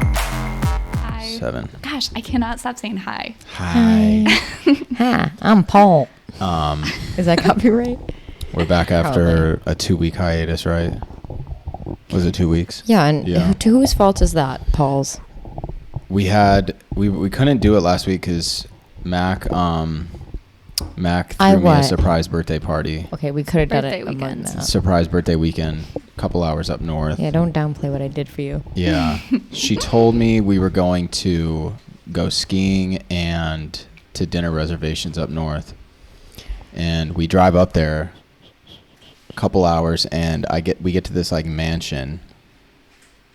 Hi. 7. Gosh, I cannot stop saying hi. Hi. Hi, I'm Paul. Is that copyright? We're back after a 2-week hiatus, right? Was it 2 weeks? Yeah, and whose fault is that? Paul's. We couldn't do it last week because Mac threw me a surprise birthday party. Okay, we could have done Birthday it a weekend. month. Surprise birthday weekend, couple hours up north. Yeah, don't downplay what I did for you. Yeah. She told me we were going to go skiing and to dinner reservations up north. And we drive up there a couple hours and we get to this like mansion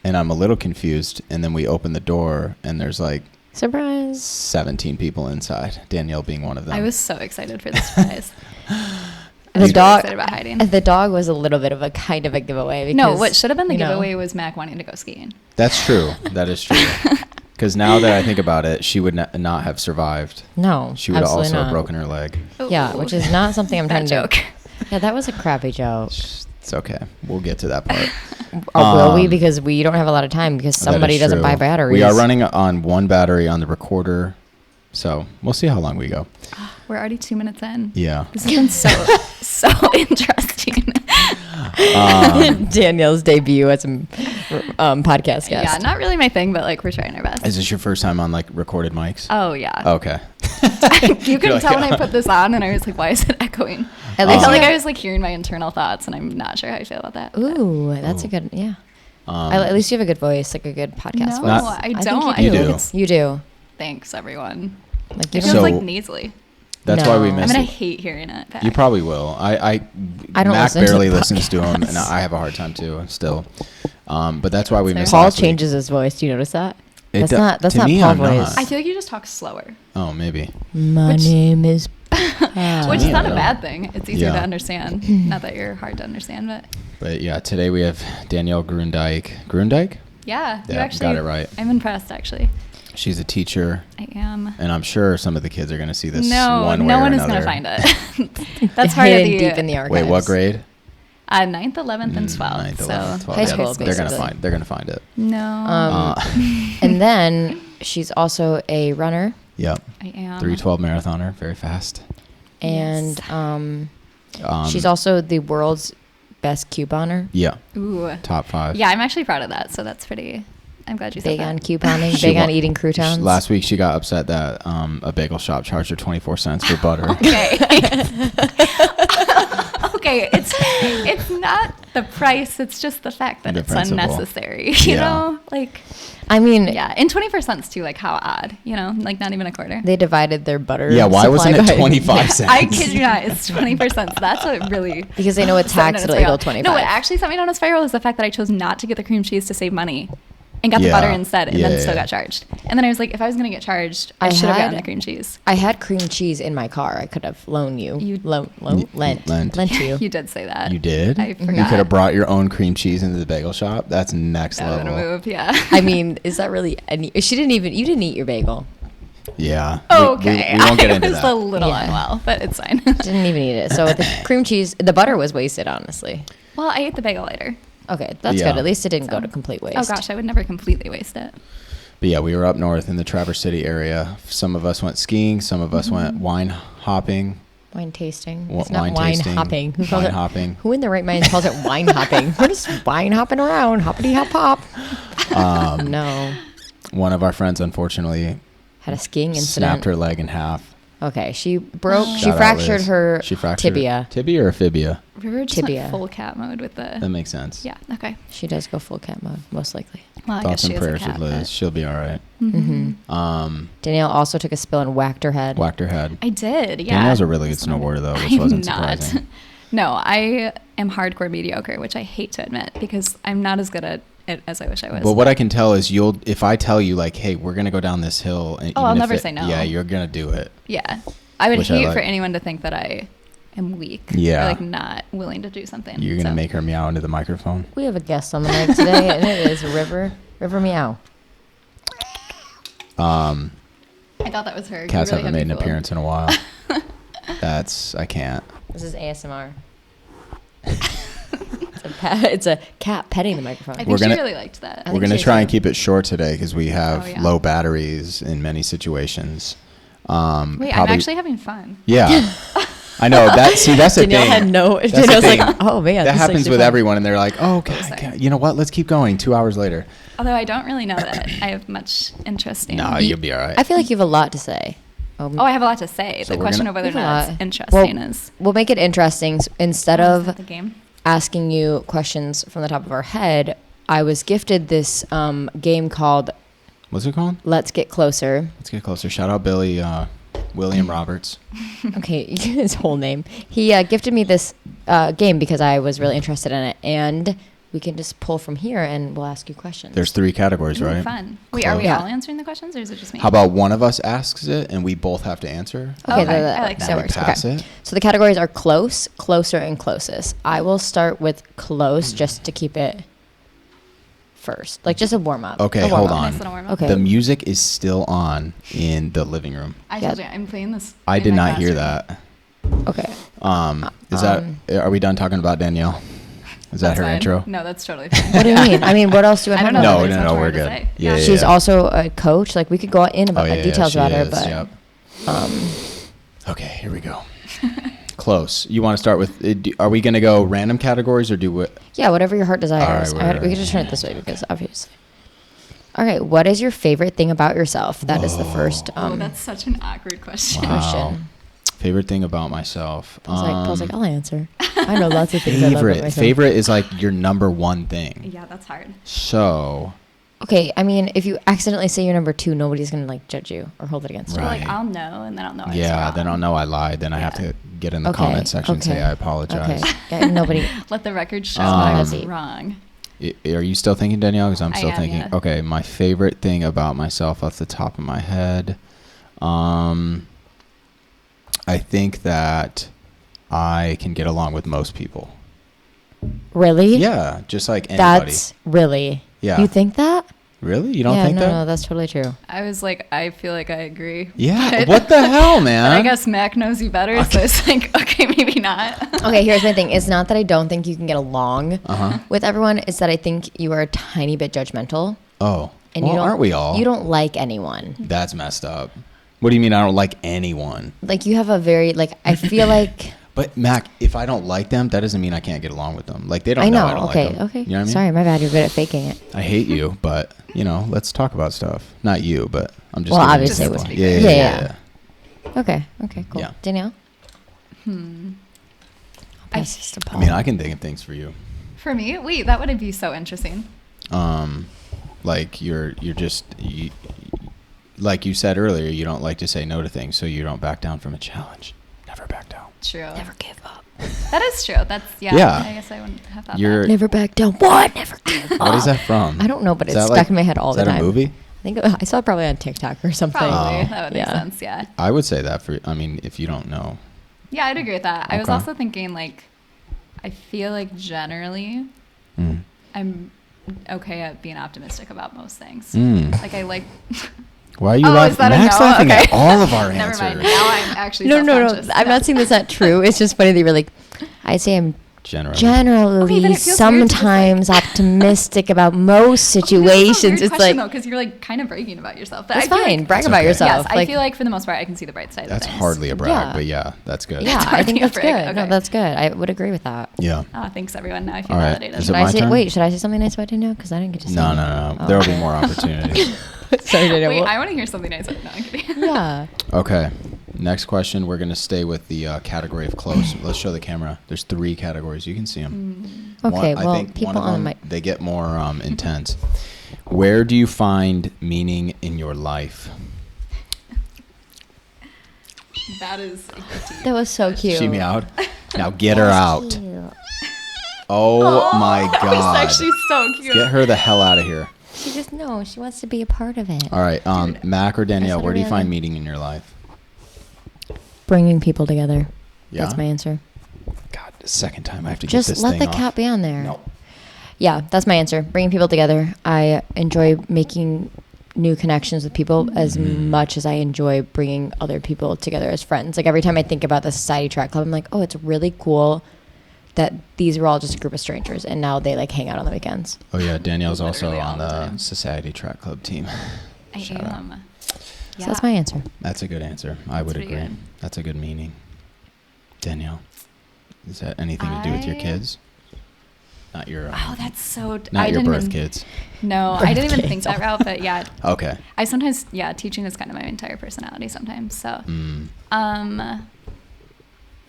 and I'm a little confused, and then we open the door and there's like Surprise. 17 people inside, Danielle being one of them. I was so excited for the surprise. The really dog excited about hiding. The dog was a little bit of a kind of a giveaway. Because, No, what should have been the giveaway was Mac wanting to go skiing. That's true. That is true. Because now that I think about it, she would not have survived. No, She would have also not. broken her leg. Yeah, which is not something I'm trying That to joke. Yeah, that was a crappy joke. It's okay. We'll get to that part. Or will we? Because we don't have a lot of time because somebody doesn't buy batteries. We are running on one battery on the recorder, so we'll see how long we go. We're already 2 minutes in. Yeah. This has been so interesting. Danielle's debut as a podcast guest. Yeah, not really my thing, but like we're trying our best. Is this your first time on like recorded mics? Oh yeah. Okay. You can tell when I put this on, and I was like, "Why is it echoing?" At I least felt like I was like hearing my internal thoughts, and I'm not sure how I feel about that. Ooh, that's a good, yeah. At least you have a good voice, like a good podcast No, voice. I don't. You do. You do. Thanks, everyone. Like It you feels So- like nasally. That's No. why we I'm missed gonna it. hate hearing it back. You probably will. I don't Mac listen to barely the listens to him, and podcast. I have a hard time too. Still, but that's why we missed. Paul last week. changes his voice. Do you notice that? That's do- not to me, Paul I'm not. voice. I feel like you just talk slower, Oh, maybe. My Which- name is which is me, not I a don't. bad thing. It's easier Yeah. to understand. Not that you're hard to understand, but But yeah, today we have Danielle Groendyk. Groendyk? yeah, you Yeah, actually got it right. I'm impressed, actually. She's a teacher, I am. and I'm sure some of the kids are going to see this No, one way no or one is another. gonna find it. That's part of hidden the deep in the archives. Wait, what grade? 9th, 11th, and 12th. 9th, So 11th, 12th. High Yeah, school, they're gonna basically. They're gonna find it. no, And then she's also a runner, Yep. I am. 3:12 marathoner, very fast. and she's also the world's best couponer. Yeah, Ooh. top 5. Yeah, I'm actually proud of that. So that's pretty. I'm glad you said Big that. on couponing, She big wa- on eating croutons. Last week she got upset that a bagel shop charged her 24 cents for butter. Okay. Okay, it's not the price. It's just the fact that The it's principle. unnecessary. You Yeah. know, like I mean, yeah, and 24 cents too. Like how odd. You know, like not even a quarter. they divided their butter. Yeah, why wasn't supply it by- 25 cents? I kid you not. It's 20%. That's what really. Because they know it's set me tax down a illegal, spiral. 25. No, what actually set me down a spiral is the fact that I chose not to get the cream cheese to save money, and got the Yeah. butter instead, and Yeah, then still yeah. got charged. And then I was like, if I was gonna get charged, I I should have had- gotten the cream cheese. I had cream cheese in my car. I could have loaned you. You- Lent Lent. you. You did say that. You did? I You forgot. could have brought your own cream cheese into the bagel shop. That's next That would level. have moved. Yeah. I mean, is that really any? She didn't even. You didn't eat your bagel. Yeah. Okay. We won't get into I was that. a little Yeah. unwell, but it's fine. Didn't even eat it. So the cream cheese, the butter was wasted. Honestly. Well, I ate the bagel later. Okay, that's Yeah. good. At least it didn't go So- to complete waste. Oh gosh, I would never completely waste it. But yeah, we were up north in the Traverse City area. Some of us went skiing. Some of us went wine hopping. Wine tasting. Wa- It's not wine wine tasting, hopping. Who calls wine it? hopping. Who in their right mind calls it wine hopping? We're just wine hopping around, hoppity hop hop. No, One of our friends, unfortunately, had a skiing incident. snapped her leg in half. Okay, she broke. She Shout out, fractured Liz. her She fractured tibia. Tibia or fibia? River just Tibia. went full cat mode with the. That makes sense. Yeah. Okay. She does go full cat mode, most likely. Well, I Thoughts guess and she is a prayers cat. with Liz. She'll be all right. Mm-hmm. Danielle also took a spill and whacked her head. Whacked her head. I did. Yeah. Danielle's a really good snowboarder, though, which I'm wasn't not. surprising. No, I am hardcore mediocre, which I hate to admit because I'm not as good at it as I wish I was. But what I can tell is if I tell you like, hey, we're gonna go down this hill, and Oh, even I'll if never say no. Yeah, you're gonna do it. Yeah. I would Which I hate like. for anyone to think that I am weak. Yeah. Or like not willing to do something. You're gonna So- make her meow into the microphone. We have a guest on the mic today, and it is River Meow. I thought that was her. You Cats really haven't had made me an fooled. appearance in a while. I can't. This is ASMR. It's a cat petting the microphone. I think We're she gonna- really liked that. I We're think going to she try is and too. keep it short today because we have Oh, yeah. low batteries in many situations. Wait, I'm actually having fun. Yeah. I know. That's the Danielle thing. had no. That's the Danielle's thing. like, oh man, That this is happens actually with fun. everyone, and they're like, "Oh, okay, Sorry. you know what? Let's keep going." 2 hours later. Although I don't really know that I have much interest in. No, you'll be all right. I feel like you have a lot to say. Oh, I have a lot to say. So The we're question gonna- of whether or You have a not lot. it's interesting is. We'll make it interesting. Instead Oh, is that of the game. asking you questions from the top of our head, I was gifted this game called What's it called? Let's Get Closer. Let's get closer. Shout out Billy, William Roberts. Okay, his whole name. He gifted me this game because I was really interested in it, and we can just pull from here and we'll ask you questions. There's 3 categories, Ooh, right? fun. Wait, are we Yeah. all answering the questions or is it just me? How about one of us asks it and we both have to answer? Okay, that I like that. that We works. pass Okay. it. So the categories are close, closer, and closest. I will start with close just to keep it first, like just a warm up. Okay, A warm hold up. on. Nice little warm-up. Okay. The music is still on in the living room. I told you I'm playing this. I in did my not hear classroom. that. Okay. Is that? Are we done talking about Danielle? Is that That's her fine. intro? No, that's totally fine. What do you mean? I mean, what else do I I have? don't know. No, There's no, much no, more we're to good. say. Yeah, She's yeah. also a coach. Like we could go in about details she about her, is, but yep. Okay, here we go. Close. You want to start with? Are we going to go random categories or do what? yeah, whatever your heart desires. All right, we could just turn it this way because obviously. All right, what is your favorite thing about yourself? That is the first Oh, that's such an awkward question. Wow. question. Favorite thing about myself. Paul's like, I'll answer. I know lots of things I love about myself. Favorite is like your number one thing. Yeah, that's hard. So Okay, I mean, if you accidentally say your number 2, nobody's gonna like judge you or hold it against But, you. Right. like, I'll know, and then I'll know. I was yeah, wrong. then I'll know I lied. Then I have Yeah. to get in the Okay, comment section and say okay, I apologize. Okay, yeah, nobody. Let the record show Um, I was Easy. wrong. Are you still thinking, Danielle? Because I'm I still am, thinking. yeah. Okay, my favorite thing about myself off the top of my head, I think that I can get along with most people. Really? Yeah, just like anybody. That's really. Yeah. You think that? Really? You don't yeah, think no, that? no, that's totally true. I was like, I feel like I agree. Yeah. But- What the hell, man? But I guess Mac knows you better, so it's like, okay, maybe not. Okay, here's my thing. It's not that I don't think you can get along Uh-huh. with everyone. It's that I think you are a tiny bit judgmental. Oh. And Well, you don't, aren't we all? You don't like anyone. That's messed up. What do you mean I don't like anyone? Like you have a very like. I feel like. But Mac, if I don't like them, that doesn't mean I can't get along with them. Like they don't I know know. I don't Okay. like them. Okay. You know what I mean? Sorry, my bad. You're good at faking it. I hate you, but let's talk about stuff. Not you, but I'm just. Well, giving obviously an it example. was- Yeah, Yeah, yeah. Okay. Okay. Cool. Yeah. Danielle. I- Pass this to I Paul. mean, I can think of things for you. For me, wait, that would be so interesting. Like like you said earlier, you don't like to say no to things, so you don't back down from a challenge. Never back down. True. Never give up. That is true. That's yeah. Yeah. I guess I wouldn't have thought You're- that. Never back down. What? Never give up. What is that from? I don't know, but Is it's that stuck like- in my head all is the that time. a movie? I think I saw it probably on TikTok or something. Probably. Oh. That would make Yeah. sense. Yeah. I would say that for. I mean, if you don't know. Yeah, I'd agree with that. I was Okay. also thinking like, I feel like generally, Mm. I'm okay at being optimistic about most things. Mm. Like I like. Why are you Oh, laughing? is that a Mac's no? laughing at Okay. all of our Never answers. mind. Now I'm actually No. self-conscious. I'm not saying that's not true. It's just funny that you're like, I say I'm Generally. generally Okay, then it feels weird to just, sometimes optimistic about most situations. It's like, because you're like kind of bragging about yourself. But that's I feel fine. Like, Brag That's about okay. yourself. yes, I feel like for the most part, I can see the bright side. That's of things. hardly a brag, Yeah. but yeah, that's good. yeah, It's I think hardly a that's good. brag, No, okay. that's good. I would agree with that. Yeah. Oh, thanks everyone. Now I feel All right. validated. Is it Should my I say? turn? Wait, should I say something nice about Danielle? Because I didn't get to say. No, it. no, no. Oh. There will be more opportunities. Sorry, Danielle. Wait, What- I want to hear something nice. No, I'm kidding. yeah. Okay. Next question. We're going to stay with the category of close. Let's show the camera. There's 3 categories. You can see them. Okay. Well, people on the mic. They get more intense. Where do you find meaning in your life? That is. Deep. That was so cute. She meowed. Now get her out. Oh, my That was God. actually so cute. Get her the hell out of here. She just knows. She wants to be a part of it. All right. Mac or Danielle, said where do you it find really. meaning in your life? Bringing people together. Yeah. That's my answer. God, the second time I have to get Just this let thing the off. cat be on there. No. Yeah, that's my answer. Bringing people together. I enjoy making new connections with people as much as I enjoy bringing other people together as friends. Like every time I think about the Society Track Club, I'm like, oh, it's really cool that these were all just a group of strangers and now they like hang out on the weekends. Oh yeah, Danielle's also Literally all on the the time. Society Track Club team. I Shout out. am. So that's my answer. That's a good answer. I would pretty agree. good. That's a good meaning. Danielle, is that anything to do with your kids? Not your. Oh, that's so. Not I your didn't birth even, kids. No, I didn't even think that route, but yeah. Okay. I sometimes, teaching is kind of my entire personality sometimes. So,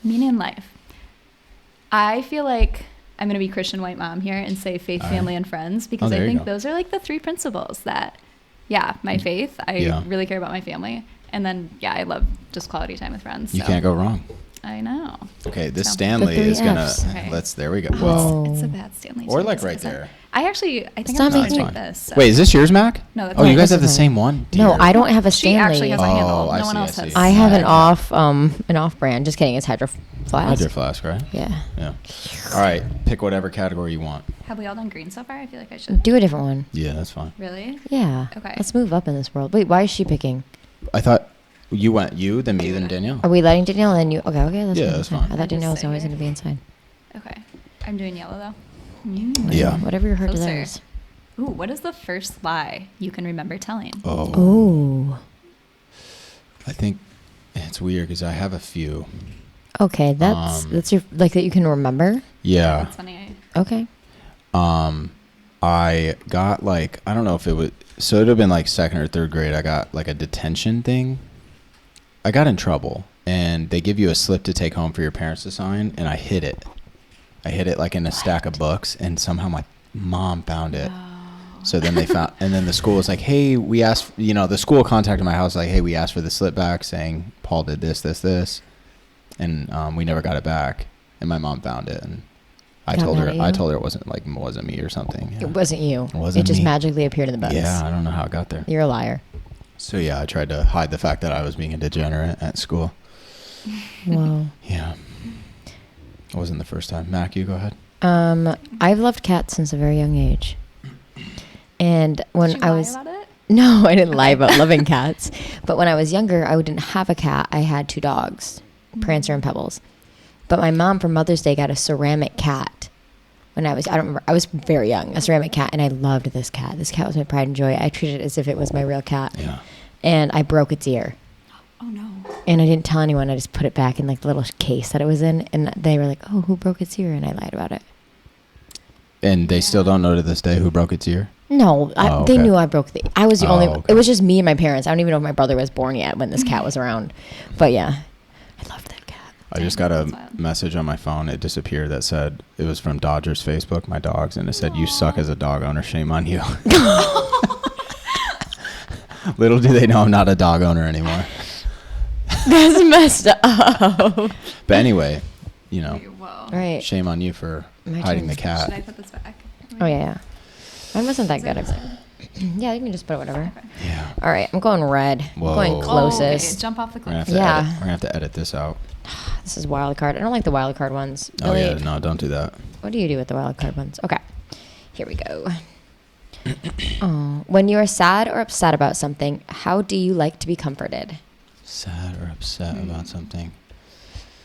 meaning in life. I feel like I'm going to be Christian white mom here and say faith, All right. family, and friends because I there you think go. those are like the 3 principles that, my faith. I really care about my family. And then, I love just quality time with friends. You so. can't go wrong. I know. Okay, this So- Stanley The 3 is gonna. Fs. Okay. There we go. Whoa. It's a bad Stanley. Or too, like so right it's not- there. I think Stop I'm making something it- like this. So. Wait, is this yours, Mac? No, that's Oh, you mine. guys have the This is same one. No, Dear. I don't have a She Stanley. actually has a handle. Oh, I No one see, else I has. see. I have an Okay. off brand. Just kidding. It's Hydro Flask. Hydro Flask, right? Yeah. Yeah. All right, pick whatever category you want. Have we all done green so far? I feel like I should. Do a different one. Yeah, that's fine. Really? Yeah. Okay. Let's move up in this world. Wait, why is she picking? I thought you went then me, then Danielle. Are we letting Danielle and then you? Okay, that's Yeah, fine. that's fine. fine. I I thought just Danielle was sit always here. going to be inside. Okay. I'm doing yellow though. Yeah. Whatever your heart Closer. desires. Ooh, what is the first lie you can remember telling? Oh. Oh. I think it's weird because I have a few. Okay, that's your like that you can remember. Yeah. That's funny. Okay. I got like I don't know if it was so it'd have been like 2nd or 3rd grade. I got like a detention thing. I got in trouble and they give you a slip to take home for your parents to sign, and I hid it. I hid it like in a stack of books, and somehow my mom found it. So then they found, and then the school was like, "Hey, we asked, the school contacted my house like, hey, we asked for the slip back, saying Paul did this, and we never got it back." And my mom found it, and I Got told mad her, at you? it wasn't me or something. Yeah. It wasn't you. It wasn't It just me. magically appeared in the books. Yeah, I don't know how it got there. You're a liar. So yeah, I tried to hide the fact that I was being a degenerate at school. Wow. Yeah, it wasn't the first time. Mac, you go ahead. I've loved cats since a very young age. And when Did you I lie was about it? No, I didn't lie about loving cats. But when I was younger, I didn't have a cat. I had 2 dogs, Prancer and Pebbles. But my mom for Mother's Day got a ceramic cat. When I don't remember, I was very young, a ceramic cat, and I loved this cat. This cat was my pride and joy. I treated it as if it was my real cat. Yeah. And I broke its ear. Oh no. And I didn't tell anyone. I just put it back in like the little case that it was in. And they were like, "Oh, who broke its ear?" And I lied about it. And they still don't know to this day who broke its ear? No, Oh, they okay. knew I broke the. I was the Oh, only. okay. It was just me and my parents. I don't even know if my brother was born yet when this cat was around. But yeah, I loved that cat. I just got That's a wild. message on my phone. It disappeared that said, it was from Dodgers Facebook, my dogs, and it said, "You suck as a dog owner. Shame on you." Little do they know I'm not a dog owner anymore. That's messed up. But anyway, Whoa. Right. shame on you for My hiding turn. the Should I cat. put this back? Oh yeah. Mine wasn't that Is it good. the same? Yeah, you can just put it whatever. Okay. Yeah. All right, I'm going red. Whoa. I'm going Oh, okay. closest. Jump off the We're gonna cliff. have to Yeah. edit. We're gonna have to edit this out. This is wild card. I don't like the wild card ones. Oh Really, yeah, no, don't do that. What do you do with the wild card ones? Okay, here we go. Oh, when you are sad or upset about something, how do you like to be comforted? Sad or upset about something?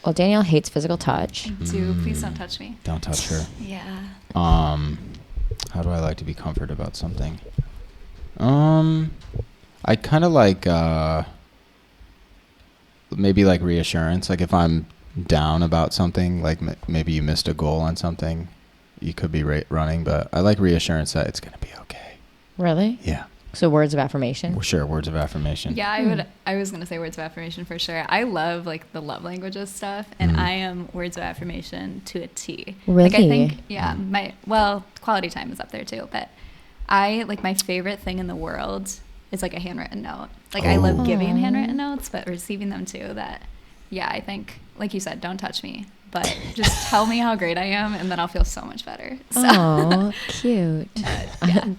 Well, Danielle hates physical touch. I do. Please don't touch me. Don't touch her. Yeah. How do I like to be comforted about something? I kind of like maybe like reassurance. Like if I'm down about something, like maybe you missed a goal on something, you could be running, but I like reassurance that it's gonna be okay. Really? Yeah. So words of affirmation. Well, sure. Words of affirmation. Yeah, I was gonna say words of affirmation for sure. I love like the love languages stuff, and I am words of affirmation to a T. Like I Really? think, quality time is up there too. But my favorite thing in the world is like a handwritten note. Like I love giving handwritten notes, but receiving them too. I think, like you said, don't touch me, but just tell me how great I am, and then I'll feel so much better. So. Oh, cute.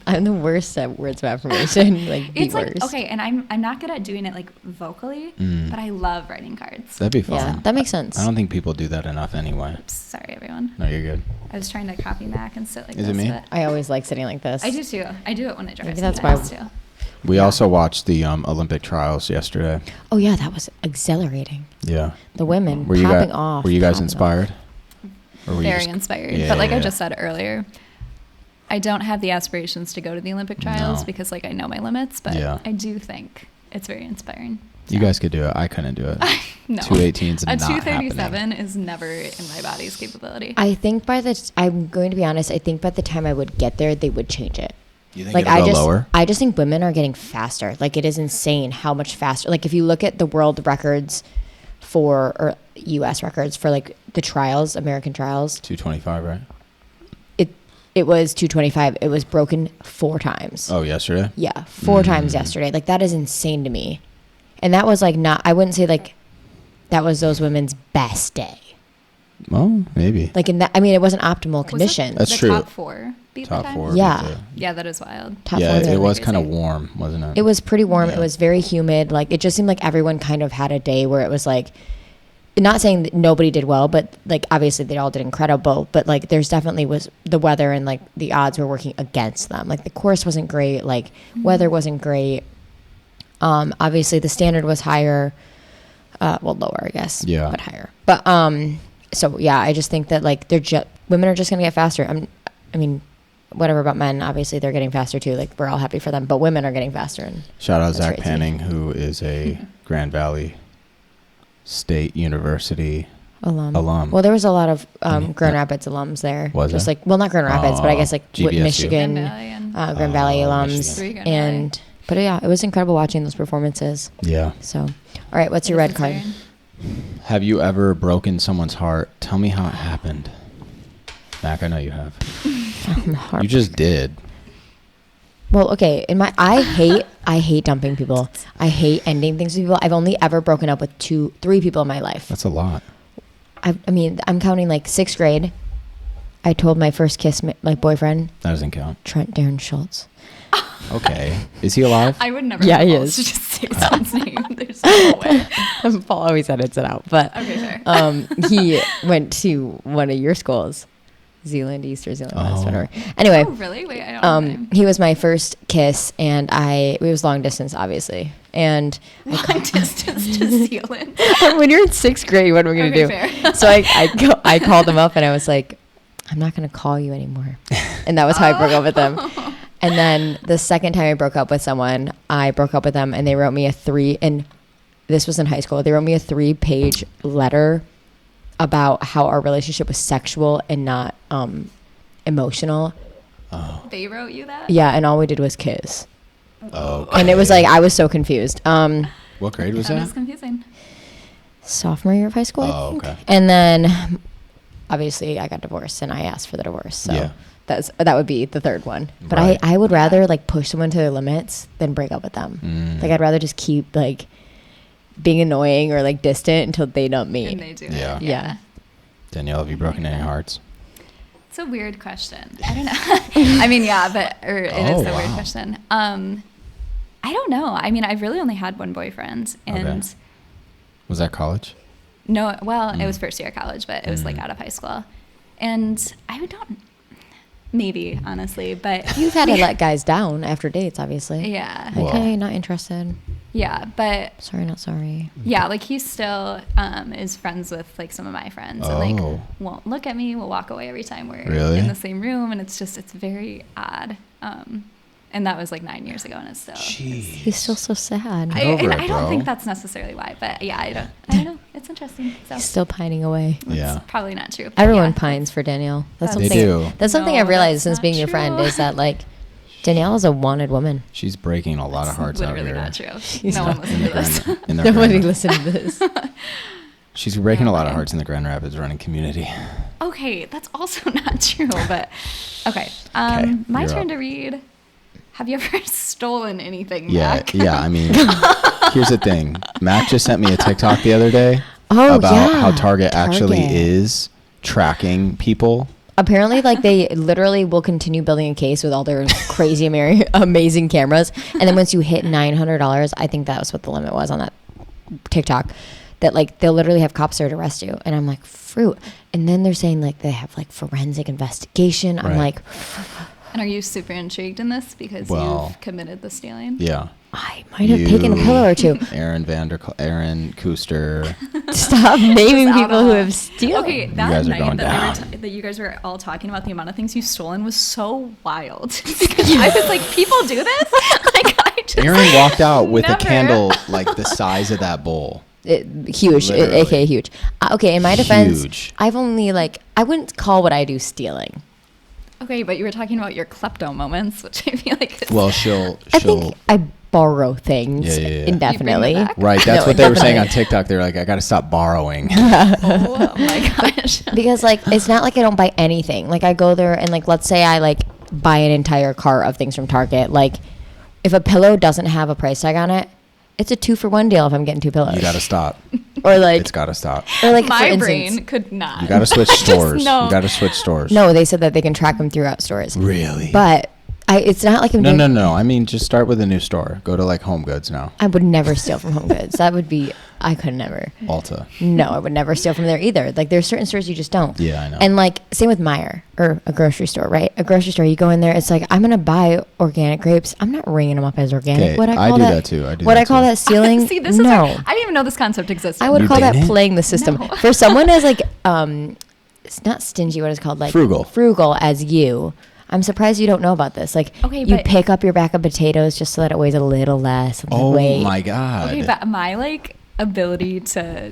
I'm the worst at words of affirmation. Like the It's like, worst. okay, and I'm not good at doing it like vocally, but I love writing cards. That'd be fun. Yeah, that makes sense. I don't think people do that enough anyway. Sorry, everyone. No, you're good. I was trying to copy Mac and sit like Is this. it me? But I always like sitting like this. I do too. I do it when I drive. Maybe that's why- sometimes, too. We also watched the Olympic trials yesterday. Oh yeah, that was exhilarating. Yeah. The women Were you popping guys, off. Were you guys popping inspired? Or were you Very just- inspired. Yeah, But like yeah, I yeah. just said earlier, I don't have the aspirations to go to the Olympic trials No. because like I know my limits, but Yeah. I do think it's very inspiring. You So. guys could do it. I couldn't do it. No. 218's A not 237 happening. is never in my body's capability. I think I'm going to be honest, I think by the time I would get there, they would change it. You think Like it'll go lower? I just think women are getting faster. Like it is insane how much faster. Like if you look at the world records or US records for like the trials, American trials, 225, right? it was 225. It was broken 4 times. Oh, yesterday? Yeah, 4 times yesterday. Like that is insane to me. And that was like I wouldn't say like that was those women's best day. Well, maybe. Like in that, I mean, it wasn't optimal Was it conditions. That's the true. top 4 beat Top the time? 4. Yeah. beat the- Yeah, that is wild. Top yeah, 4 it was crazy. kind of warm, wasn't it? It was pretty warm. Yeah. It was very humid. Like it just seemed like everyone kind of had a day where it was like, not saying that nobody did well, but like obviously they all did incredible. But like there's definitely was the weather and like the odds were working against them. Like the course wasn't great. Like weather wasn't great. Obviously the standard was higher. Well, lower, I guess. Yeah. But higher. But so yeah, I just think that like women are just gonna get faster. I mean, whatever about men, obviously they're getting faster too. Like we're all happy for them, but women are getting faster. And Shout out That's Zach crazy. Panning, who is a Grand Valley State University alum. Well, there was a lot of Grand Rapids alums there. Was just there? like, well, not Grand Rapids, but I guess like GVSU. Michigan, Grand Valley and Grand Valley alums, Michigan. 3 Grand Valley. and but yeah, it was incredible watching those performances. Yeah. So, all right, what's your It red is card? inspiring. Have you ever broken someone's heart? Tell me how it happened. Mac, I know you have. You just did. Well, okay. I hate dumping people. I hate ending things with people. I've only ever broken up with 3 people in my life. That's a lot. I mean, I'm counting like 6th grade. I told my first kiss, my boyfriend, That doesn't count. Trent Darren Schultz. Okay. Is he alive? I would never Yeah, have he balls is. to just say someone's name. There's no way. Paul always edits it out, but Okay, fair. he went to one of your schools, Zealand East or Zealand West, Oh. whatever. Anyway, Oh, really? Wait, I don't know. he was my first kiss, and it was long distance, obviously. And Long distance to Zealand. when you're in 6th grade, what am I going to Okay, do? fair. So I called him up, and I was like, I'm not going to call you anymore. And that was how I broke up with them. And then the second time I broke up with someone, I broke up with them, and they wrote me and this was in high school. They wrote me a 3-page letter about how our relationship was sexual and not emotional. They wrote you that? Yeah, and all we did was kiss. Oh. And it was like, I was so confused. What grade was That that? is confusing. Sophomore year of high school, I Oh, think. okay. And then obviously I got divorced and I asked for the divorce. So Yeah. that would be the third one. But Right. I would rather like push someone to their limits than break up with them. Mm. Like I'd rather just keep like being annoying or like distant until they dump me. And they do Yeah. it. Yeah. Danielle, have you broken any hearts? It's a weird question. I don't know. I mean, yeah, it is Oh, a weird wow. question. I don't know. I mean, I've really only had one boyfriend, and Okay. Was that college? no, well, it was first year of college, but it was like Mm. out of high school, and I don't. Maybe honestly, but You've had to let guys down after dates, obviously. yeah, Well- Okay, not interested. yeah, but Sorry, not sorry. yeah, like he still is friends with like some of my friends, and like Oh. won't look at me. Will walk away every time we're Really? in the same room, and it's very odd. And that was like 9 years ago, and it's still. He's still so sad. Get over it, I don't bro. think that's necessarily why, but yeah, I don't know. It's interesting. So He's still pining away. Yeah. it's probably not true. but Everyone yeah. pines for Danielle. That's They something. do. That's something No, I've realized that's since not being your friend true. is that like Danielle is a wanted woman. She's breaking a lot of hearts out Literally here. not true. No one listened to this. In the Nobody Grand- listened to this. She's breaking a lot of Okay. hearts in the Grand Rapids running community. Okay, that's also not true, but okay. Okay, My you're turn up. to read. Have you ever stolen anything, Yeah, Mac? yeah. I mean, here's the thing. Matt just sent me a TikTok the other day Oh, about yeah. how Target actually Target. is tracking people. Apparently, like they literally will continue building a case with all their crazy, amazing cameras, and then once you hit $900, I think that was what the limit was on that TikTok. That like they'll literally have cops there to arrest you, and I'm like fruit. And then they're saying like they have like forensic investigation. I'm Right. like, And are you super intrigued in this because you've committed the stealing? Yeah. I might have taken a pillow or two. Aaron Kuster. Stop naming people who have stolen. Okay, You guys that are going night down. that you guys were all talking about the amount of things you've stolen was so wild. Because I was like, people do this? Like, I just Aaron walked out with a never. candle like the size of that bowl. Huge, Literally. aka huge. Okay, in my defense, Huge. I've only I wouldn't call what I do stealing. Okay, but you were talking about your klepto moments, which I feel like is Well, she'll I think I borrow things Yeah. indefinitely. You bring them back? right. That's No, what they were saying on definitely. TikTok. They're like, I got to stop borrowing. oh my gosh. Because it's not like I don't buy anything. Like I go there and let's say I buy an entire cart of things from Target. Like if a pillow doesn't have a price tag on it, it's a 2-for-1 deal if I'm getting 2 pillows. You got to stop. Or It's got to stop. or My for instance, brain could not. You got to switch stores. know. You got to switch stores. No, they said that they can track them throughout stores. Really? But it's not like I'm doing, No. I mean, just start with a new store. Go to Home Goods now. I would never steal from Home Goods. That would be, I could never. Ulta. No, I would never steal from there either. There's certain stores you just don't. Yeah, I know. And same with Meijer or a grocery store, right? A grocery store, you go in there, it's like, I'm going to buy organic grapes. I'm not ringing them up as organic. Okay, Would I call do that too. I do Would that I call too. that stealing? See, this no. is I didn't even know this concept existed. I would You call that didn't? playing the system. No. For someone as it's not stingy, what is it called? Frugal. Frugal as you. I'm surprised you don't know about this. Okay, you but- pick up your bag of potatoes just so that it weighs a little less. Oh weight. my God. Okay, but my ability to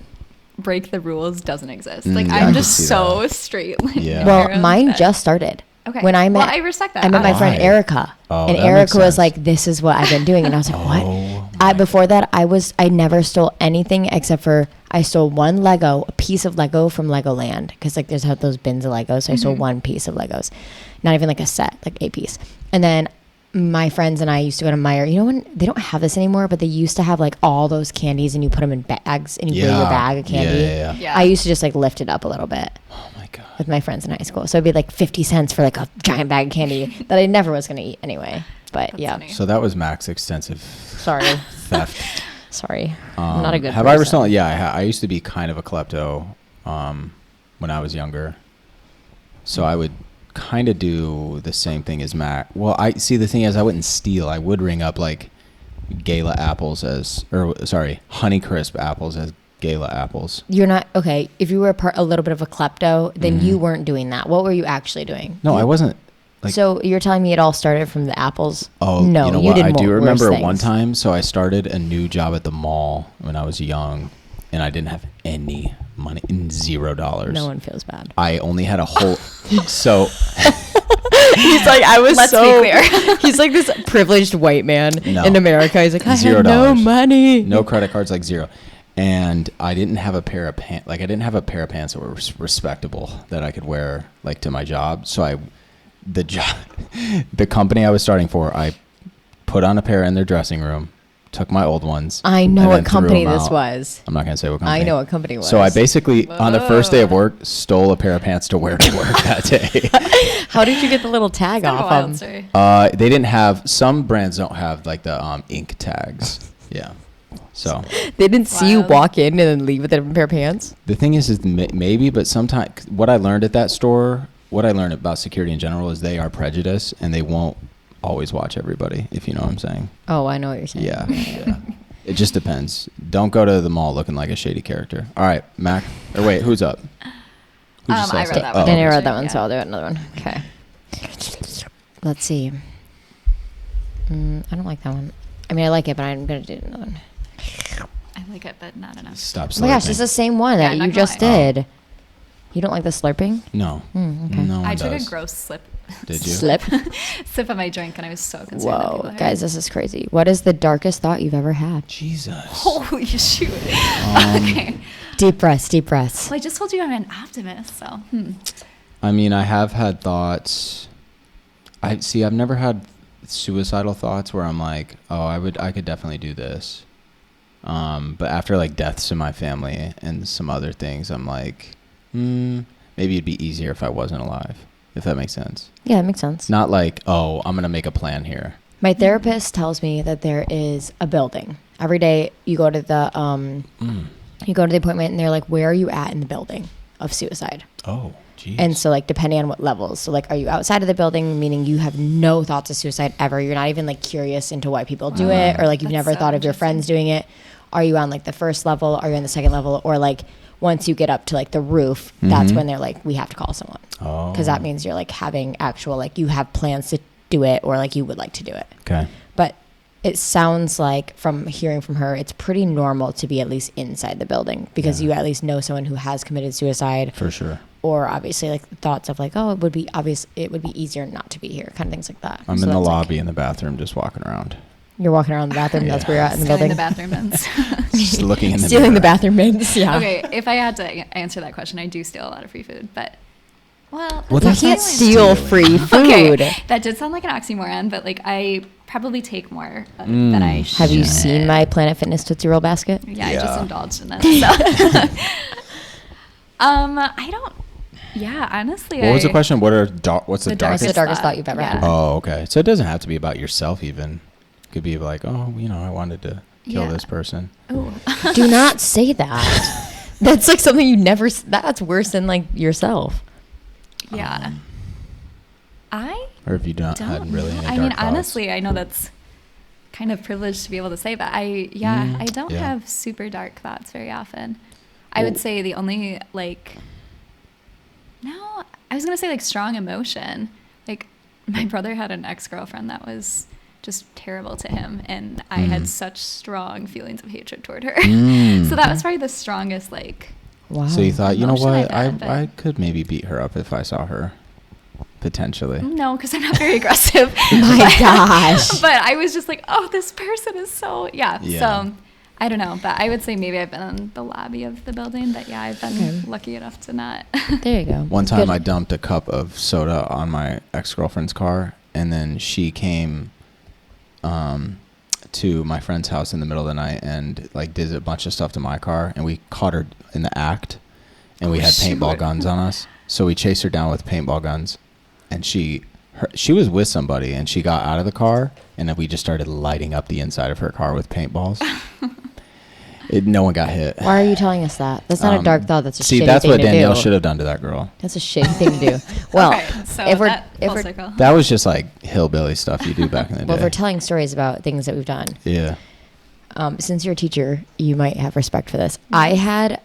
break the rules doesn't exist. Yeah, I I'm can just see so that. straight. Yeah. Well, mine just started. Okay. When I met, Well, I respect that. I met my friend Why? Erica, Oh, and that makes Erica was sense. like, "This is what I've been doing," and I was like, "What?" Oh my Before that, I never stole anything except for I stole one Lego, a piece of Lego from Legoland, because there's those bins of Legos. So I stole one piece of Legos, not even a set, a piece. And then my friends and I used to go to Meijer. You know when they don't have this anymore, but they used to have all those candies, and you put them in bags, and you weigh your bag of candy. Yeah. Yeah. I used to just lift it up a little bit Oh my God. with my friends in high school. So it'd be 50 cents for a giant bag of candy that I never was going to eat anyway. But That's yeah, funny. So that was Mac's extensive sorry. theft. Sorry. I'm not a good Have I ever person. stolen? Yeah, I used to be kind of a klepto when I was younger. So I would kind of do the same thing as Mac. Well, I see the thing is I wouldn't steal. I would ring up Gala apples Honeycrisp apples as Gala apples. You're not okay. If you were a little bit of a klepto, then you weren't doing that. What were you actually doing? No, I wasn't. So you're telling me it all started from the apples? Oh, no, you know you what? did I do more remember worse one things. time. So I started a new job at the mall when I was young, and I didn't have any money, $0. No one feels bad. I only had a whole. So He's I was Let's be clear. He's this privileged white man No. in America. He's I $0. have no money. no credit cards, zero. And I didn't have a pair of pants. I didn't have a pair of pants that were respectable that I could wear to my job. So the company I was starting for, I put on a pair in their dressing room, took my old ones. I and know then what threw company them this out. was. I'm not gonna say what company. I know what company it was. So I basically, on the first day of work, stole a pair of pants to wear to work that day. How did you get the little tag Kind of a off wild them? story. They didn't have. Some brands don't have the ink tags. Yeah. So They didn't see you Wild. walk in and then leave with a pair of pants. the thing is maybe, but sometimes what I learned at that store, what I learned about security in general is they are prejudiced and they won't always watch everybody, if you know what I'm saying. Oh, I know what you're saying. Yeah. It just depends. Don't go to the mall looking like a shady character. All right, Mac. Or wait, who's up? Who just I asked read up? that one. And I okay. read that one, Yeah. so I'll do another one. Okay. Let's see. I don't like that one. I mean, I like it, but I'm going to do another one. I like it, but not enough. Stop slurping. Oh my gosh, it's the same one Yeah, that not you gonna just lie. did. You don't like the slurping? No. okay. No one I took does. a gross Did you? Slip? sip of my drink, and I was so concerned that people Whoa, heard. guys, this is crazy. What is the darkest thought you've ever had? Jesus. Holy shoot. Okay. Deep breaths, deep breaths. Well, I just told you I'm an optimist, so. I mean, I have had thoughts. I've never had suicidal thoughts where I'm like, oh, I could definitely do this. But after deaths in my family and some other things, I'm like, maybe it'd be easier if I wasn't alive, if that makes sense. Yeah, that makes sense. Not like, oh, I'm going to make a plan here. My therapist tells me that there is a building. Every day you go to the appointment and they're like, where are you at in the building of suicide? Oh, Jeez. And so, like, depending on what levels. So, like, are you outside of the building, meaning you have no thoughts of suicide ever? You're not even, like, curious into why people do it, or, like, you've That's never so thought of your friends doing it. Are you on, like, the first level? Are you on the second level? Or, like, once you get up to, like, the roof, that's when they're like, we have to call someone. Oh. Because that means you're, like, having actual, like, you have plans to do it, or, like, you would like to do it. Okay. But it sounds like, from hearing from her, it's pretty normal to be at least inside the building, because you at least know someone who has committed suicide. For sure. Or obviously, like, thoughts of, like, oh, it would be obvious, it would be easier not to be here, kind of things like that. I'm So in the that's, like, lobby in the bathroom just walking around. you're walking around the bathroom. That's where you're at in the Stealing building. the bathroom bins. Just looking in the Stealing mirror. the bathroom bins. Yeah. Okay, if I had to answer that question, I do steal a lot of free food, but Well, You that's can't not steal stealing. free food. Okay, that did sound like an oxymoron, but like I probably take more than I should. Have you seen my Planet Fitness Tootsie Roll basket? Yeah, I just Yeah. indulged in it. So. I don't. Yeah, honestly. What was the I- question? What's the The darkest? What's the darkest thought you've ever Yeah. had? Oh, okay. So it doesn't have to be about yourself even. It could be like, oh, I wanted to kill Yeah. this person. Ooh. Do not say that. That's like something you never. That's worse than like yourself. Yeah. I Or if you don't don't. had really any I dark mean, thoughts. honestly, I know that's kind of privileged to be able to say, but I don't yeah. have super dark thoughts very often. I would say the only like. No, I was gonna say like strong emotion. Like my brother had an ex-girlfriend that was just terrible to him, and I had such strong feelings of hatred toward her. So that was probably the strongest like. Wow. So you thought, you know Emotion what? I've had, but- I could maybe beat her up if I saw her. Potentially. No, because I'm not very aggressive. My gosh. But I was just like, oh, this person is so Yeah. So I don't know, but I would say maybe I've been in the lobby of the building. But yeah, I've been lucky enough to not. There you go. One time Good. I dumped a cup of soda on my ex-girlfriend's car, and then she came to my friend's house in the middle of the night and like did a bunch of stuff to my car, and we caught her in the act, and we had paintball guns on us. So we chased her down with paintball guns, and she was with somebody, and she got out of the car, and then we just started lighting up the inside of her car with paintballs. No one got hit. Why are you telling us that? That's not a dark thought. That's a See, shitty that's thing what to Danielle do. should have done to that girl. That's a shitty thing to do. Well, Okay, so if we're that if full we're circle. That was just like hillbilly stuff you do back in the well, if day. we're telling stories about things that we've done. Yeah. Since you're a teacher, you might have respect for this. I had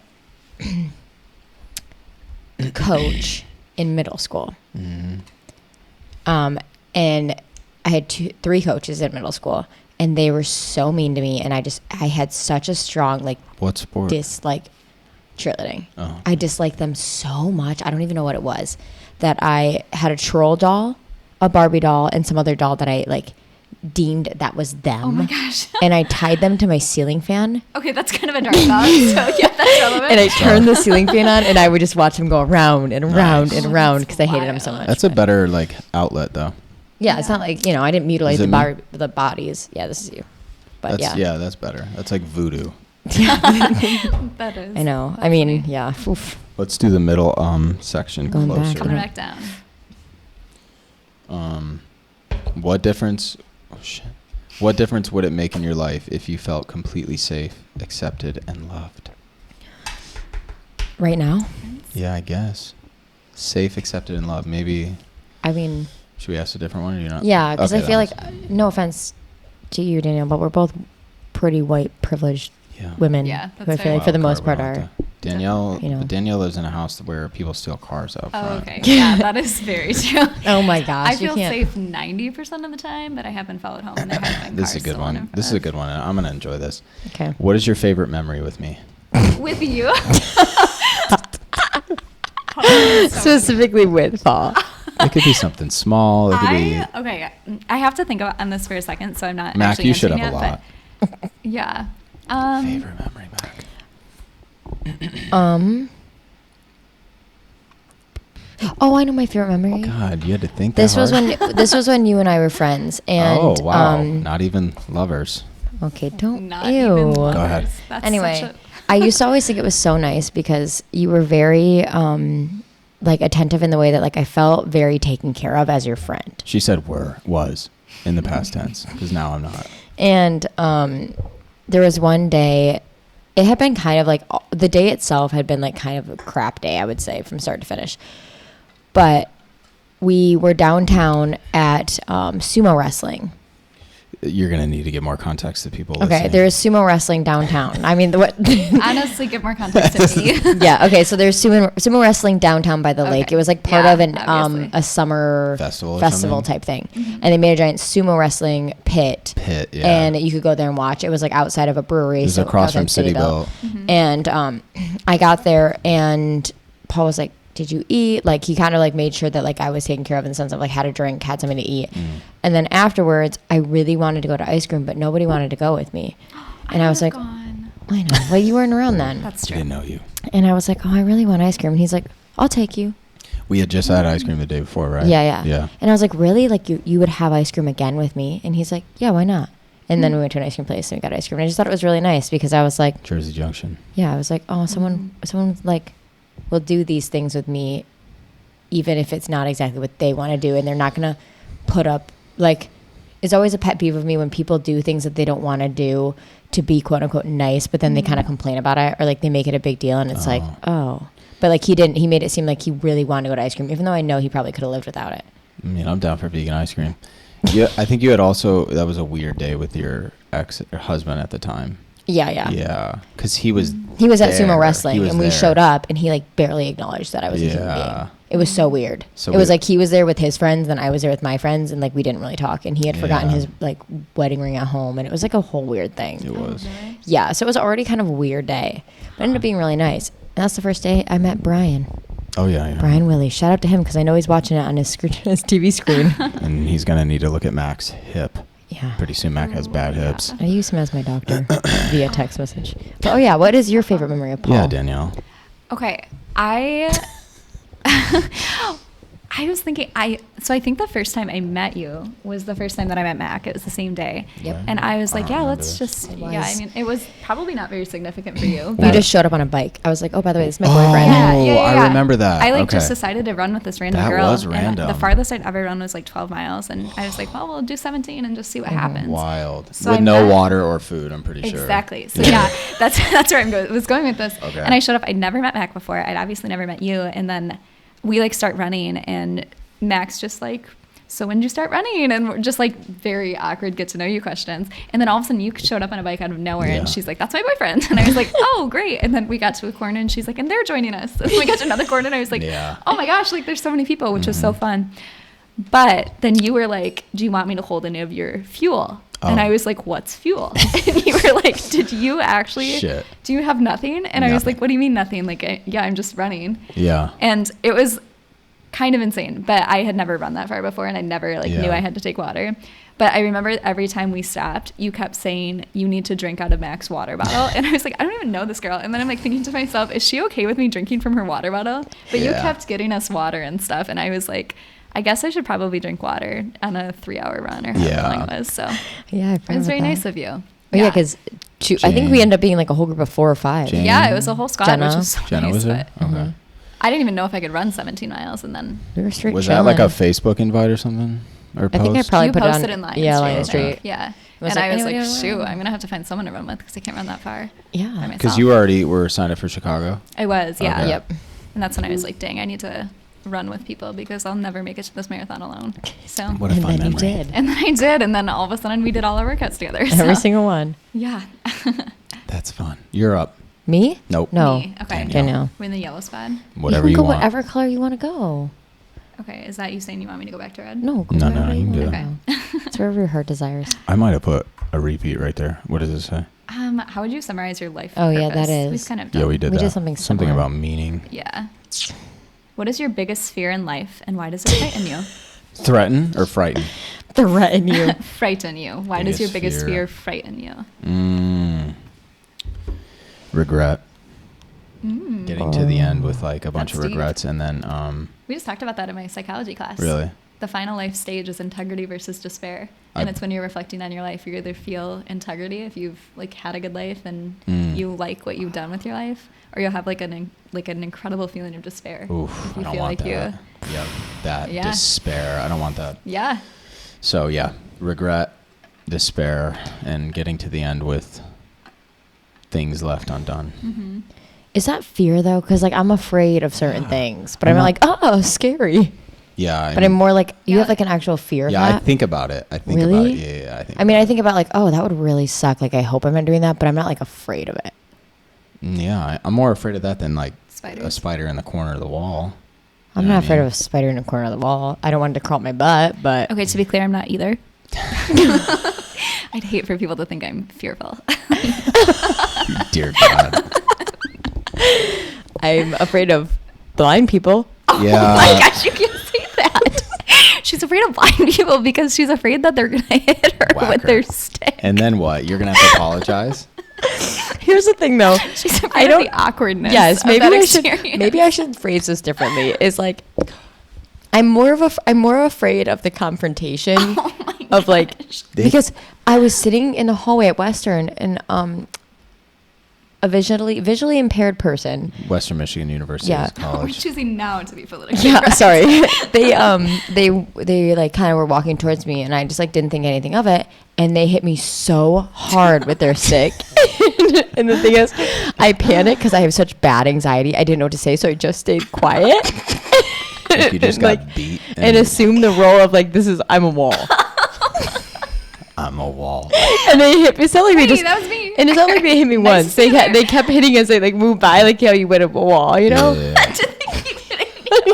a coach in middle school. And I had three coaches in middle school, and they were so mean to me. And I had such a strong, like, What sport? dislike cheerleading. Oh. I disliked them so much. I don't even know what it was. That I had a troll doll, a Barbie doll, and some other doll that I like deemed that was them. Oh my gosh. And I tied them to my ceiling fan. Okay, that's kind of a dark thought. So yeah, that's relevant. And I turned the ceiling fan on, and I would just watch them go around and around Nice. and Oh, around that's because I hated them so wild. much. That's a better like outlet though. Yeah, it's not like, I didn't mutilate Is it the, me? the bodies. Yeah, this is you. But That's, yeah. that's better. That's like voodoo. That is. I know. That's I mean, funny. yeah. Oof. Let's do the middle section Going back. closer. Coming back down. What difference? Oh shit. What difference would it make in your life if you felt completely safe, accepted, and loved? Right now? Yeah, I guess. Safe, accepted, and loved. Maybe. I mean, Should we ask a different one? Or you're not? yeah, because Okay, I feel that like, one's- no offense to you, Danielle, but we're both pretty white, privileged Yeah. women. Yeah, who I that's feel like fair. for the Wild most card, part we don't are. have to- Danielle. You know. Danielle lives in a house where people steal cars out Oh, front. okay. Yeah, that is very true. Oh my gosh. I you feel can't. safe 90% of the time, but I have been followed home and there have been This is cars a good stolen in one. front This is a of- good one. I'm gonna enjoy this. Okay. What is your favorite memory with me? With you. Specifically with Paul. It could be something small. It could be. Okay, I have to think about on this for a second, so I'm not Mac, actually you should answering have a yet, lot. but yeah. Favorite memory, Mac. Oh, I know my favorite memory. God, you had to think. This that was hard? when this was when you and I were friends, and Oh wow! Not even lovers. okay, don't Not ew. even Go ahead. lovers. That's Anyway, such a- I used to always think it was so nice because you were very like attentive in the way that like I felt very taken care of as your friend. She said was in the past tense because now I'm not. And there was one day, it had been kind of like the day itself had been like kind of a crap day, I would say, from start to finish. but we were downtown at sumo wrestling. You're going to need to give more context to people. Okay, listening. there's sumo wrestling downtown. I mean, what? Honestly, give more context to me. Yeah, okay, so there's sumo wrestling downtown by the lake. Okay. It was like part Yeah, of an obviously. a summer Festival or festival something? type thing. And they made a giant sumo wrestling pit. Yeah. And you could go there and watch. It was like outside of a brewery. It was so across outside from City Belt. And I got there and Paul was like, did you eat? Like, he kind of like made sure that like I was taken care of in the sense of like had a drink, had something to eat. And then afterwards, I really wanted to go to ice cream, but nobody wanted to go with me. And I was like, Gone. I know. Well, you weren't around then. That's I true. didn't know you. And I was like, oh, I really want ice cream. And he's like, I'll take you. We had just had ice cream the day before, right? Yeah. And I was like, really? Like, you would have ice cream again with me? And he's like, yeah, why not? And then we went to an ice cream place and we got ice cream. And I just thought it was really nice because I was like, Jersey Junction. yeah, I was like, oh, someone like will do these things with me, even if it's not exactly what they want to do. And they're not going to put up, like, it's always a pet peeve of me when people do things that they don't want to do to be quote unquote nice, but then they kind of complain about it or like they make it a big deal. And it's like, oh, but like he made it seem like he really wanted to go to ice cream, even though I know he probably could have lived without it. I mean, I'm down for vegan ice cream. Yeah, I think you had also, that was a weird day with your husband at the time. Yeah. Yeah, because he was At there. sumo wrestling He was and we there. showed up and he like barely acknowledged that I was a human being. It was so weird. So it was we- like he was there with his friends, then I was there with my friends, and like we didn't really talk. And he had forgotten Yeah. his like wedding ring at home, and it was like a whole weird thing. It was. Yeah, so it was already kind of a weird day, but it ended up being really nice. And that's the first day I met Brian. Oh, yeah. Brian Willie. Shout out to him because I know he's watching it on his screen, his TV screen. And he's going to need to look at Mac's hip. Yeah. Pretty soon Mac has bad hips. I use him as my doctor via text message. But, oh yeah, what is your favorite memory of Paul? Yeah, Danielle. Okay, I was thinking, I think the first time I met you was the first time that I met Mac. It was the same day. Yep. And I was like, I don't yeah, remember let's this. just, It yeah, I was. mean, it was probably not very significant for you. You But just showed up on a bike. I was like, oh, by the way, this is my Oh, boyfriend. I remember that. I like Okay. just decided to run with this random That girl. was and random. the farthest I'd ever run was like 12 miles. And I was like, well, we'll do 17 and just see what happens. Wild. So With I no met- water or food, I'm pretty sure. Exactly. So yeah, that's where I was going with this. Okay. And I showed up. I'd never met Mac before. I'd obviously never met you. And then we like start running, and Mac's just like, so when did you start running? And we're just like very awkward get to know you questions. And then all of a sudden you showed up on a bike out of nowhere, Yeah. and she's like, that's my boyfriend. And I was like, oh, great. And then we got to a corner, and she's like, and they're joining us. And we got to another corner, and I was like, Yeah. oh my gosh, like there's so many people, which was so fun. But then you were like, do you want me to hold any of your fuel? And Oh. I was like, what's fuel? And you were like, did you actually, Shit. do you have nothing? And I was Nothing. like, what do you mean nothing? Like, yeah, I'm just running. Yeah. And it was kind of insane, but I had never run that far before, and I never like Yeah. knew I had to take water. But I remember every time we stopped, you kept saying, you need to drink out of Mac's water bottle. And I was like, I don't even know this girl. And then I'm like thinking to myself, is she okay with me drinking from her water bottle? But you Yeah. kept getting us water and stuff. And I was like, I guess I should probably drink water on a 3-hour run or however Yeah. long it was. So Yeah, I it was very nice of you. Oh, yeah, because I think we Jane. ended up being like a whole group of 4 or 5. Jane. Yeah, it was a whole squad, Jenna. which was so Jenna nice. was there? But Okay. I didn't even know if I could run 17 miles. And then We were straight Was chilling. that like a Facebook invite or something? Or I think I post? probably you put it posted on. in Lion Yeah, Street. Lion I Street. think. Yeah. Was And like, I was "Anybody like, wanna shoot, run?" I'm going to have to find someone to run with because I can't run that far. Yeah. by Because myself. you already were signed up for Chicago. I was, yeah. Okay. Yep. And that's when I was like, dang, I need to run with people because I'll never make it to this marathon alone. So, What a And fun then memory. you did. and then I did. And then all of a sudden we did all our workouts together. Every so, single one. Yeah. That's fun. You're up. Me? Nope. No. Me. Okay. Danielle. We're in the yellow spot. Whatever you you can go want. whatever color you want to go. Okay. Is that you saying you want me to go back to red? No, go No, wherever you can do wanna it. go. It's wherever your heart desires. I might have put a repeat right there. What does it say? How would you summarize your life? Oh, yeah, that purpose? is. We've kind of Yeah, done- we did We that. did something Something similar. about meaning. Yeah. What is your biggest fear in life, and why does it frighten you? Threaten or frighten? Threaten you. Frighten you. Why does your Biggest biggest fear. fear frighten you? Regret. Mm. Getting to the end with like a bunch That's of deep. regrets and then We just talked about that in my psychology class. really. The final life stage is integrity versus despair. And I- it's when you're reflecting on your life, you either feel integrity if you've like had a good life and you like what you've done with your life, or you'll have like an incredible feeling of despair. Oof, if I you don't feel want like that. Yeah, that Yeah. despair. I don't want that. Yeah. So yeah, regret, despair, and getting to the end with things left undone. Mm-hmm. Is that fear though? Because like I'm afraid of certain things, but I'm not like, oh, scary. Yeah. But I'm more like, you have like an actual fear of Yeah, that? I think about it. Really? Yeah, I think about like, oh, that would really suck. Like, I hope I'm not doing that, but I'm not like afraid of it. Yeah, I'm more afraid of that than like Spiders? a spider in the corner of the wall. I'm You know not what I afraid mean? of a spider in the corner of the wall. I don't want it to crawl up my butt, but Okay, to be clear, I'm not either. I'd hate for people to think I'm fearful. Dear God. I'm afraid of blind people. Yeah. Oh my gosh, you can't say that. She's afraid of blind people because she's afraid that they're going to hit her Whack with her. their stick. And then what? You're going to have to apologize? Here's the thing, though. She's afraid of the awkwardness. Yes, of maybe that I should. experience. Maybe I should phrase this differently. Is like, I'm more afraid of the confrontation Oh my of like gosh. because I was sitting in the hallway at Western and a visually impaired person. Western Michigan University Yeah. We're College. choosing now to be politically Yeah, correct. sorry. They like kind of were walking towards me, and I just like didn't think anything of it, and they hit me so hard with their stick. And the thing is, I panicked because I have such bad anxiety. I didn't know what to say, so I just stayed quiet. Like you just got Like, beat. and assumed the role of like I'm a wall. I'm a wall. And they hit me. It's not like Hey, they just. that was me. And it's not like they hit me Nice once. to see you there. They kept hitting as they like moved by, like how you would a wall, you know. Yeah. Just keep hitting me.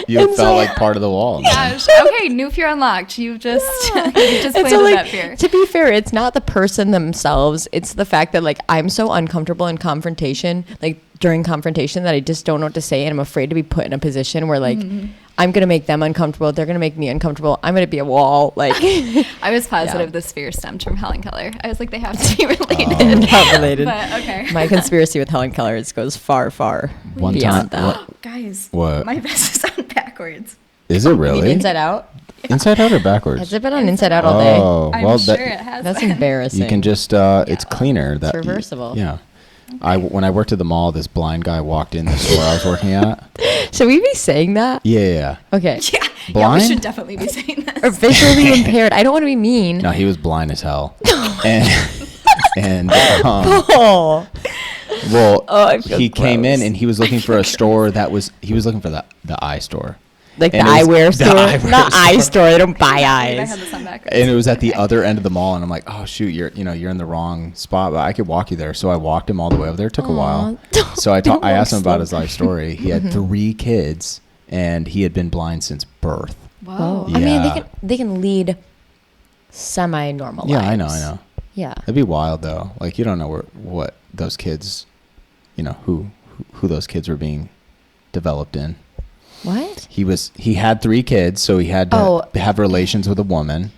You And felt so- like part of the wall. man. Gosh. Okay, new fear unlocked. You've just And planted so, like, that fear. to be fair, it's not the person themselves. It's the fact that like I'm so uncomfortable in confrontation, like during confrontation, that I just don't know what to say, and I'm afraid to be put in a position where like I'm gonna make them uncomfortable. They're gonna make me uncomfortable. I'm gonna be a wall. Like I was positive Yeah. this fear stemmed from Helen Keller. I was like, they have to be related. not related. But okay. My conspiracy with Helen Keller goes far One beyond time- that. what- Guys, What? my vest is on backwards. Is it You mean really? Inside Out? Inside out or backwards? Has it been on Inside Out all day? Oh, I'm well, sure that, it has. That's been. embarrassing. you can just, it's cleaner. That reversible. Yeah. When I worked at the mall, this blind guy walked in the store I was working at. Should we be saying that? Yeah. Okay. Yeah, we Blind? should definitely be saying this. Or visually impaired. I don't want to be mean. No, he was blind as hell. and Oh. well, Oh, I feel he came in gross. and he was looking for a store that was, he was looking for the eye store. Like And the it was eyewear the store? eyewear Not eye store. store. They don't buy I eyes. had this on backwards. And it was at the other end of the mall, and I'm like, oh shoot, you're in the wrong spot, but I could walk you there. So I walked him all the way over there. It took a while. So I asked him about his life story. He had 3 kids, and he had been blind since birth. Whoa. I mean, Yeah. they can lead semi-normal Yeah, lives. I know. Yeah. That'd be wild though. Like you don't know what those kids, who those kids were being developed in. What? He had 3 kids, so he had to have relations with a woman.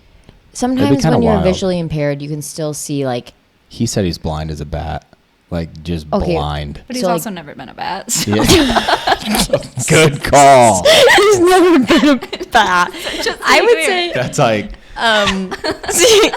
Sometimes kinda when you're wild. visually impaired, you can still see like He said he's blind as a bat, like just Okay. blind. But he's So, like- also never been a bat. So. Yeah. Good call. he's never been a bat. Just I be would clear. say That's like see,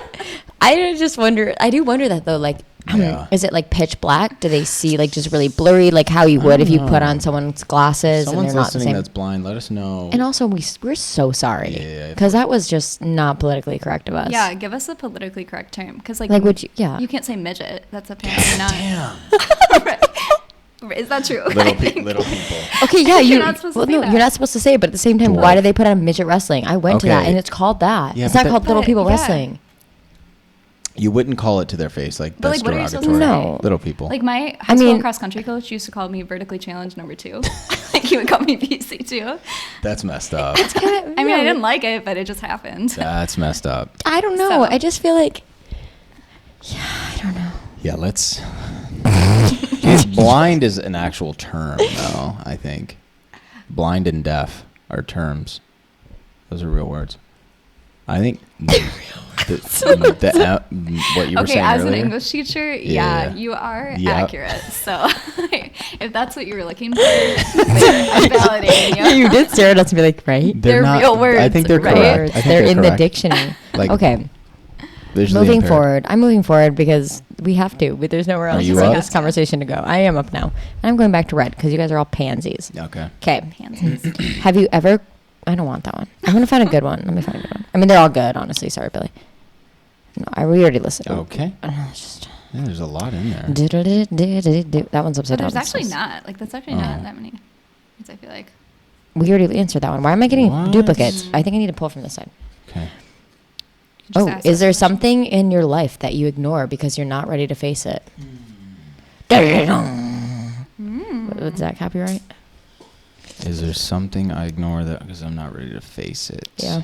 I just wonder. I do wonder that though. Like, Yeah. is it like pitch black? Do they see like just really blurry, like how you would if you put on someone's glasses and someone's they're not the listening same? that's blind. Let us know. And also, we're so sorry Yeah. because that was just not politically correct of us. Yeah, give us a politically correct term. Because, like would you? Yeah. you can't say midget. That's apparently not. Damn. Is that true? little, I think- little people. Okay, yeah, You're not supposed to say that. you're not supposed to say it, but at the same time, why Dwarf. do they put on midget wrestling? I went to that, Okay. and it's called that. Yeah, it's but not called little But, people yeah. wrestling. You wouldn't call it to their face like But, that's like, what are you supposed derogatory. to say? No. Little people. Like my high school mean- cross country coach used to call me vertically challenged number 2. Like he would call me PC too. That's messed up. I mean, I didn't like it, but it just happened. That's messed up. I don't know. So- I just feel like, yeah, I don't know. Yeah, let's. Blind is an actual term, though. I think blind and deaf are terms. Those are real words. I think what you were Okay, saying as earlier. an English teacher, Yeah. you are Yep. accurate. So if that's what you were looking for, I'm validating you. You did stare at us and be like, right? They're real words, I think they're right? correct. I think They're in the correct. dictionary. Like, Okay, visually moving impaired. forward. I'm moving forward because we have to, but there's nowhere Are else you for up? this conversation to go. I am up now. And I'm going back to red because you guys are all pansies. Okay. Okay. Pansies. Have you ever? I don't want that one. I'm gonna find a good one. Let me find a good one. I mean, they're all good, honestly. Sorry, Billy. No, we already listened. Okay. It's just Yeah, there's a lot in there. That one's upside But down. there's actually not. Like, that's actually not that many words, I feel like. We already answered that one. Why am I getting What? duplicates? I think I need to pull from this side. Okay. Just Oh, ask is us there questions. something in your life that you ignore because you're not ready to face it? Was that copyright? Is there something I ignore that because I'm not ready to face it? Yeah.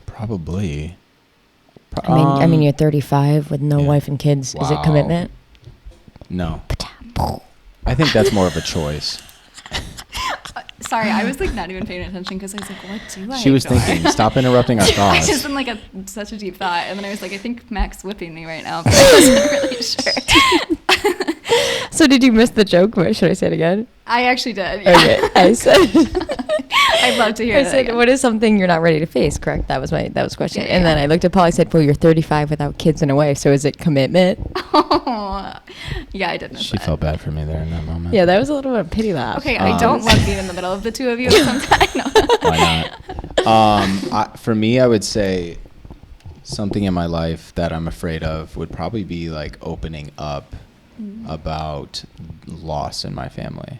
Probably. I mean, you're 35 with no yeah. wife and kids. Is it Wow. commitment? No. I think that's more of a choice. Sorry, I was like not even paying attention because I was like, what do I She was ignore? thinking, stop interrupting our I thoughts. was just in like such a deep thought, and then I was like, I think Mac's whipping me right now, but I wasn't really sure. So did you miss the joke? Should I say it again? I actually did. Yeah. Okay. I said. I'd love to hear I that said, again. what is something you're not ready to face? Correct. That was the question. Yeah, And then yeah. I looked at Paul. I said, well, you're 35 without kids and a wife. So is it commitment? Yeah, I did miss She that. felt bad for me there in that moment. Yeah, that was a little bit of a pity laugh. Okay, I don't love being in the middle of the two of you sometimes. No. Why not? For me, I would say something in my life that I'm afraid of would probably be like opening up about loss in my family.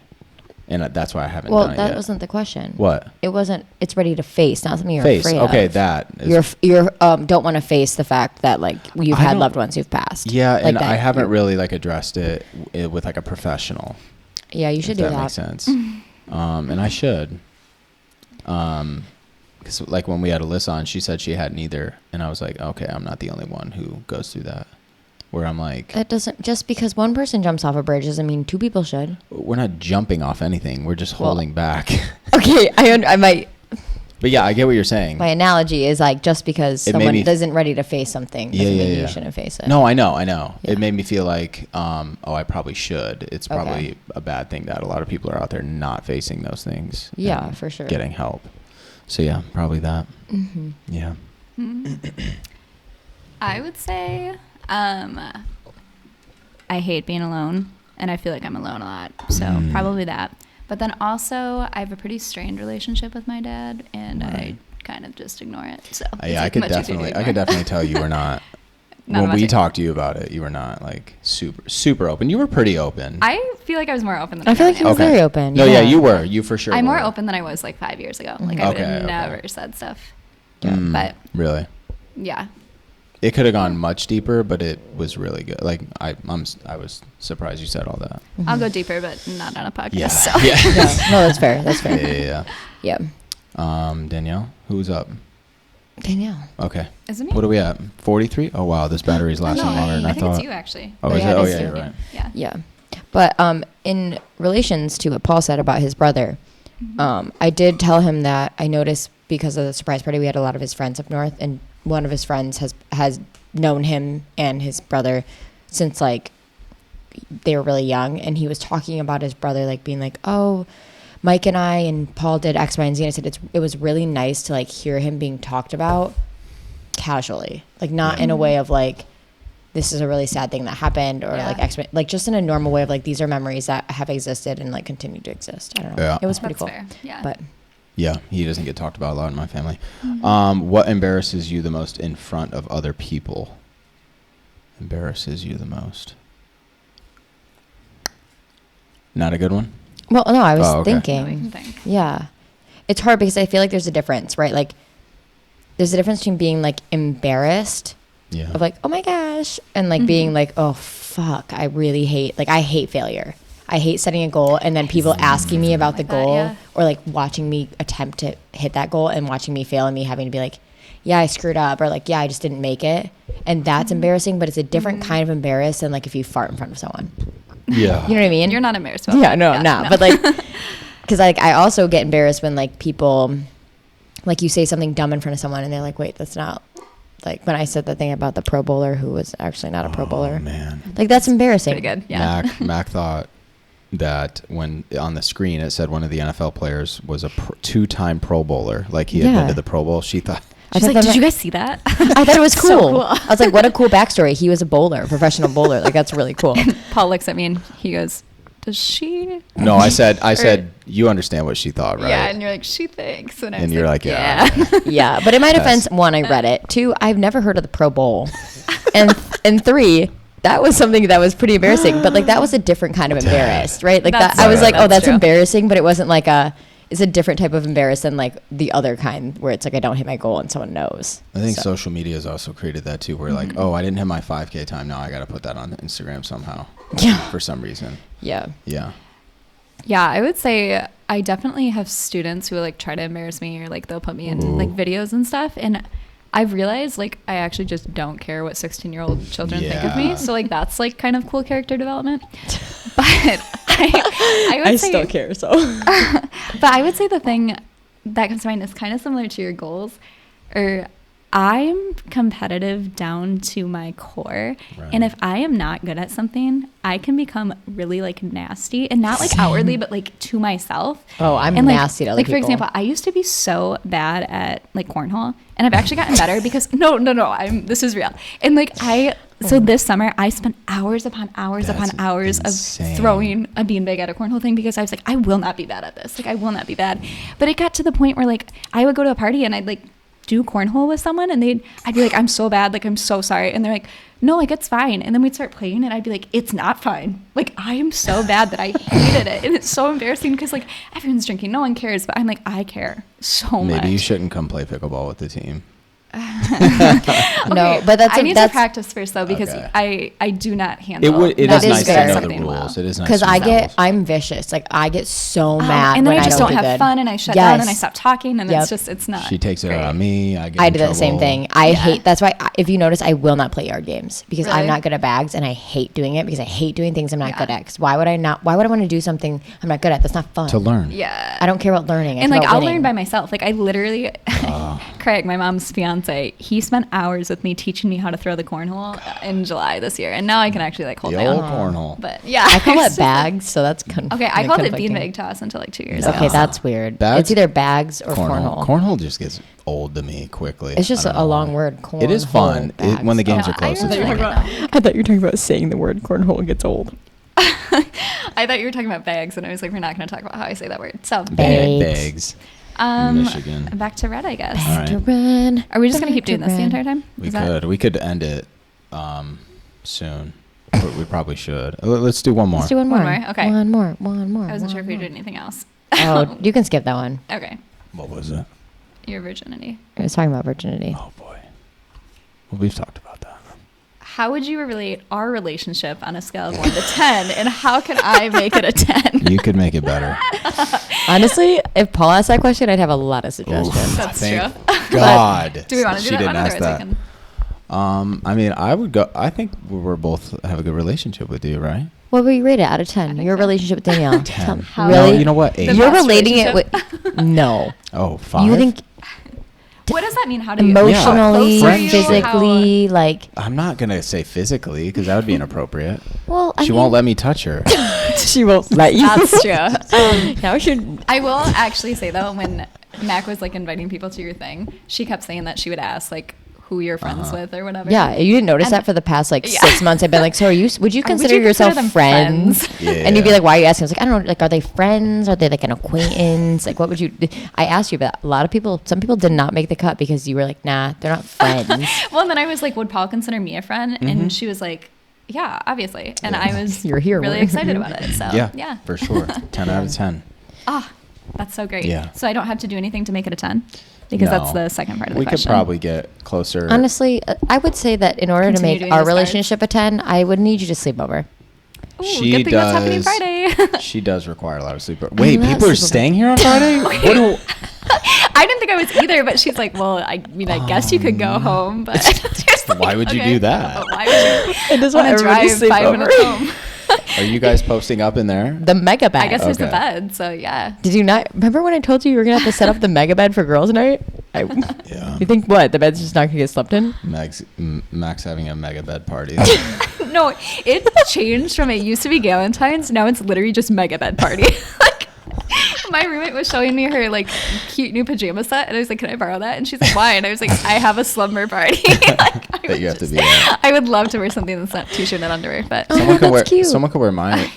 And that's why I haven't Well, done it that yet. wasn't the question. What? It wasn't. It's ready to face, not something you're Face. afraid Okay, of. that. Is, You're don't want to face the fact that like you've I had don't- loved ones who've passed. yeah, Like and that I haven't you're- really like addressed it with like a professional. Yeah, you should if do that that. makes sense. And I should. Because like when we had Alyssa on, she said she hadn't either, and I was like, okay, I'm not the only one who goes through that. Where I'm like, That doesn't just because one person jumps off a bridge doesn't mean two people should. we're not jumping off anything. We're just Well- holding back. Okay, I might. But yeah, I get what you're saying. My analogy is like just because It made someone me- isn't ready to face something doesn't Yeah, mean yeah. you shouldn't face it. No, I know. Yeah. It made me feel like, oh, I probably should. It's Okay. probably a bad thing that a lot of people are out there not facing those things. Yeah, and for sure. Getting help. So yeah, probably that. Mm-hmm. Yeah. I would say I hate being alone, and I feel like I'm alone a lot. So probably that. But then also, I have a pretty strained relationship with my dad, and I kind of just ignore it. So it's, Yeah, I like, could much easier to definitely, I ignore. could definitely tell you were not. Not when much we of- talked to you about it, you were not like super open. You were pretty open. I feel like I was more open than I feel like he was Okay. very open. No, yeah, you were. You for sure. I'm more were. open than I was like 5 years ago. Like I would Okay, have okay. never said stuff. Mm, But really, yeah, it could have gone much deeper, but it was really good. Like I was surprised you said all that. I'll go deeper, but not on a podcast. Yeah, So. yeah. Yeah, no, that's fair. That's yeah, fair. yeah, Yeah. yeah. Danielle, who's up? Danielle. Okay. Is it me? What are we at? 43? Oh wow, this battery's lasting No, longer than I I think thought. it's you actually. Oh, Oh, is yeah, it? it Oh is yeah, you. you're right. Yeah. Yeah. But in relations to what Paul said about his brother, I did tell him that I noticed because of the surprise party, we had a lot of his friends up north, and one of his friends has known him and his brother since like they were really young, and he was talking about his brother like being like, oh, Mike and I and Paul did X, Y, and Z, and I said it was really nice to like hear him being talked about casually, like not in a way of like this is a really sad thing that happened or Yeah. like X, like just in a normal way of like these are memories that have existed and like continue to exist. I don't know. Yeah. It was pretty That's cool. fair. Yeah. But Yeah, he doesn't get talked about a lot in my family. What embarrasses you the most in front of other people? Embarrasses you the most? Not a good one? well, no, I was Oh, okay. No, we thinking. can think. Yeah. It's hard because I feel like there's a difference, right? Like there's a difference between being like embarrassed Yeah. of like, oh my gosh, and like being like, oh fuck, I really hate, like I hate failure. I hate setting a goal and then people asking me about the Like that, goal yeah. or like watching me attempt to hit that goal and watching me fail and me having to be like, yeah, I screwed up or like, yeah, I just didn't make it. And that's embarrassing, but it's a different kind of embarrassed than like if you fart in front of someone. Yeah. You know what I mean? You're not embarrassed about Yeah, that. no, I'm not. no. But like, because like I also get embarrassed when like people, like you say something dumb in front of someone and they're like, wait, that's not, like when I said the thing about the Pro Bowler who was actually not a Pro Bowler. Oh, man. Like that's embarrassing. Pretty good. Yeah. Mac thought that when on the screen it said one of the NFL players was a two-time Pro Bowler, like he had Yeah. been to the Pro Bowl. She thought, I She's thought like, that did you meant- guys see that? I thought it was cool. So cool. I was like, what a cool backstory. He was a bowler, a professional bowler. Like that's really cool. Paul looks at me and he goes, does she? No, I said, you understand what she thought, right? Yeah, and you're like, she thinks. And, And you're like, yeah. Yeah, but in my defense, 1, I read it. 2, I've never heard of the Pro Bowl. and 3, that was something that was pretty embarrassing. But like that was a different kind of embarrassed, right? Like That's that, I was like, oh, that's true. embarrassing, but it wasn't like it's a different type of embarrassed than like the other kind where it's like I don't hit my goal and someone knows. I think social media has also created that too, where like, oh, I didn't hit my 5K time. Now I got to put that on Instagram somehow. Yeah. For some reason. Yeah. Yeah. Yeah, I would say I definitely have students who like try to embarrass me or like they'll put me in like videos and stuff. And I've realized like I actually just don't care what 16-year-old children think of me. So like that's like kind of cool character development. But I would say, still care. So, but I would say the thing that comes to mind is kind of similar to your goals, or I'm competitive down to my core. Right. And if I am not good at something, I can become really like nasty, and not like outwardly, but like to myself. oh, I'm And like, nasty to other like for people. example, I used to be so bad at like cornhole, and I've actually gotten better because this is real. And like so this summer I spent hours upon hours That's upon hours insane. of throwing a beanbag at a cornhole thing because I was like, I will not be bad at this. Like I will not be bad. But it got to the point where like I would go to a party and I'd like do cornhole with someone and I'd be like, I'm so bad, like I'm so sorry, and they're like, no, like it's fine. And then we'd start playing and I'd be like, it's not fine, like I am so bad that I hated it. And it's so embarrassing because like everyone's drinking, no one cares, but I'm like, I care so much. Maybe you shouldn't come play pickleball with the team. No, but I need to practice first though because Okay. I do not handle It That is is nice to fair. know the something rules. well. It is nice because to know the rules. I'm vicious. Like I get so mad and then when I just don't don't do have good. fun and I shut Yes. down and I stop talking and Yep. it's not She takes it great. out on me. I I do the same trouble. thing. I hate. That's why, if you notice, I will not play yard games because I'm Really? not good at bags, and I hate doing it because I hate doing things I'm not Yeah. good at. 'Cause why would I not? Why would I want to do something I'm not good at? That's not fun. To learn. Yeah. I don't care about learning. I And care like about I'll winning. learn by myself. Like I literally, Craig, my mom's fiance, he spent hours with me teaching me how to throw the cornhole in July this year, and now I can actually like hold The my old own. cornhole. But yeah, I call it's it just, like- bags, so that's Okay, I called it conflicting. beanbag toss until like 2 years ago. Okay, that's weird. Bags? It's either bags or cornhole. Cornhole just gets old to me quickly. It's just I don't a know long why. word. It is fun when the games Yeah, are close. I It's really fun. like it. I thought you were talking about saying the word cornhole gets old. I thought you were talking about bags, and I was like, we're not going to talk about how I say that word. So Bags. Bags. Michigan. back to red, I guess. All right. To run. Are we just going to keep doing this the entire time? We could end it soon. But we probably should. Let's do one more. Let's do one more. One more? Okay. One more. I wasn't sure if we one did anything else. more. Oh, you can skip that one. Okay. What was it? Your virginity. I was talking about virginity. Oh boy. Well, we've talked about that. How would you relate our relationship on a scale of 1 to 10, and how can I make it a 10? You could make it better. Honestly, if Paul asked that question, I'd have a lot of suggestions. Oof, That's thank true. God. Do we want to do She that didn't one? ask Otherwise, that. I can. I mean, I would go. I think we're both have a good relationship with you, right? What would you rate it out of 10? think Your so. relationship with Danielle. 10. How- No, Really? you know what? The 8. You're best relating it with. relationship? No. Oh, 5. You think What does that mean? How do you emotionally, how close are you? physically, like. I'm not gonna say physically because that would be inappropriate. Well, She won't let me touch her. She won't let you. That's true. Now should. I will actually say though, when Mac was like inviting people to your thing, she kept saying that she would ask like who you're friends with or whatever. Yeah, you didn't notice And- that for the past like Yeah. 6 months. I've been like, so are you? Would you consider yourself them friends? Yeah. And you'd be like, why are you asking? I was like, I don't know. Like, are they friends? Are they like an acquaintance? Like, what would you? I asked you, but a lot of people, some people did not make the cut because you were like, nah, they're not friends. Well, and then I was like, would Paul consider me a friend? And she was like, yeah, obviously. And I was You're here, really weren't excited you? about it. So Yeah, for sure. 10 out of 10. Ah, that's so great. Yeah. So I don't have to do anything to make it a 10? Because No. that's the second part of the We question. could probably get closer. Honestly, I would say that in order to Continue make doing our the stars. relationship a 10, I would need you to sleep over. Ooh, She good thing that's happening does- Friday. She does require a lot of sleep. Wait, love people are sleepover. staying here on Friday? What do- I didn't think I was either, but she's like, well, I mean, I guess you could go home, but just like, Why would you okay. do that? But why would you I just want to drive 5 minutes home? Are you guys posting up in there? The mega bed. I guess there's a Okay. bed, so yeah. Did you not remember when I told you you were gonna have to set up the mega bed for girls' night? Yeah. You think what? The bed's just not gonna get slept in? Max having a mega bed party. No, it changed from it used to be Galentine's, now it's literally just mega bed party. Like, my roommate was showing me her like cute new pajama set, and I was like, "Can I borrow that?" And she's like, "Why?" And I was like, "I have a slumber party." Like, That you have to be at. I would love to wear something that's not t-shirt and underwear, but Someone could that's wear. cute. Someone could wear my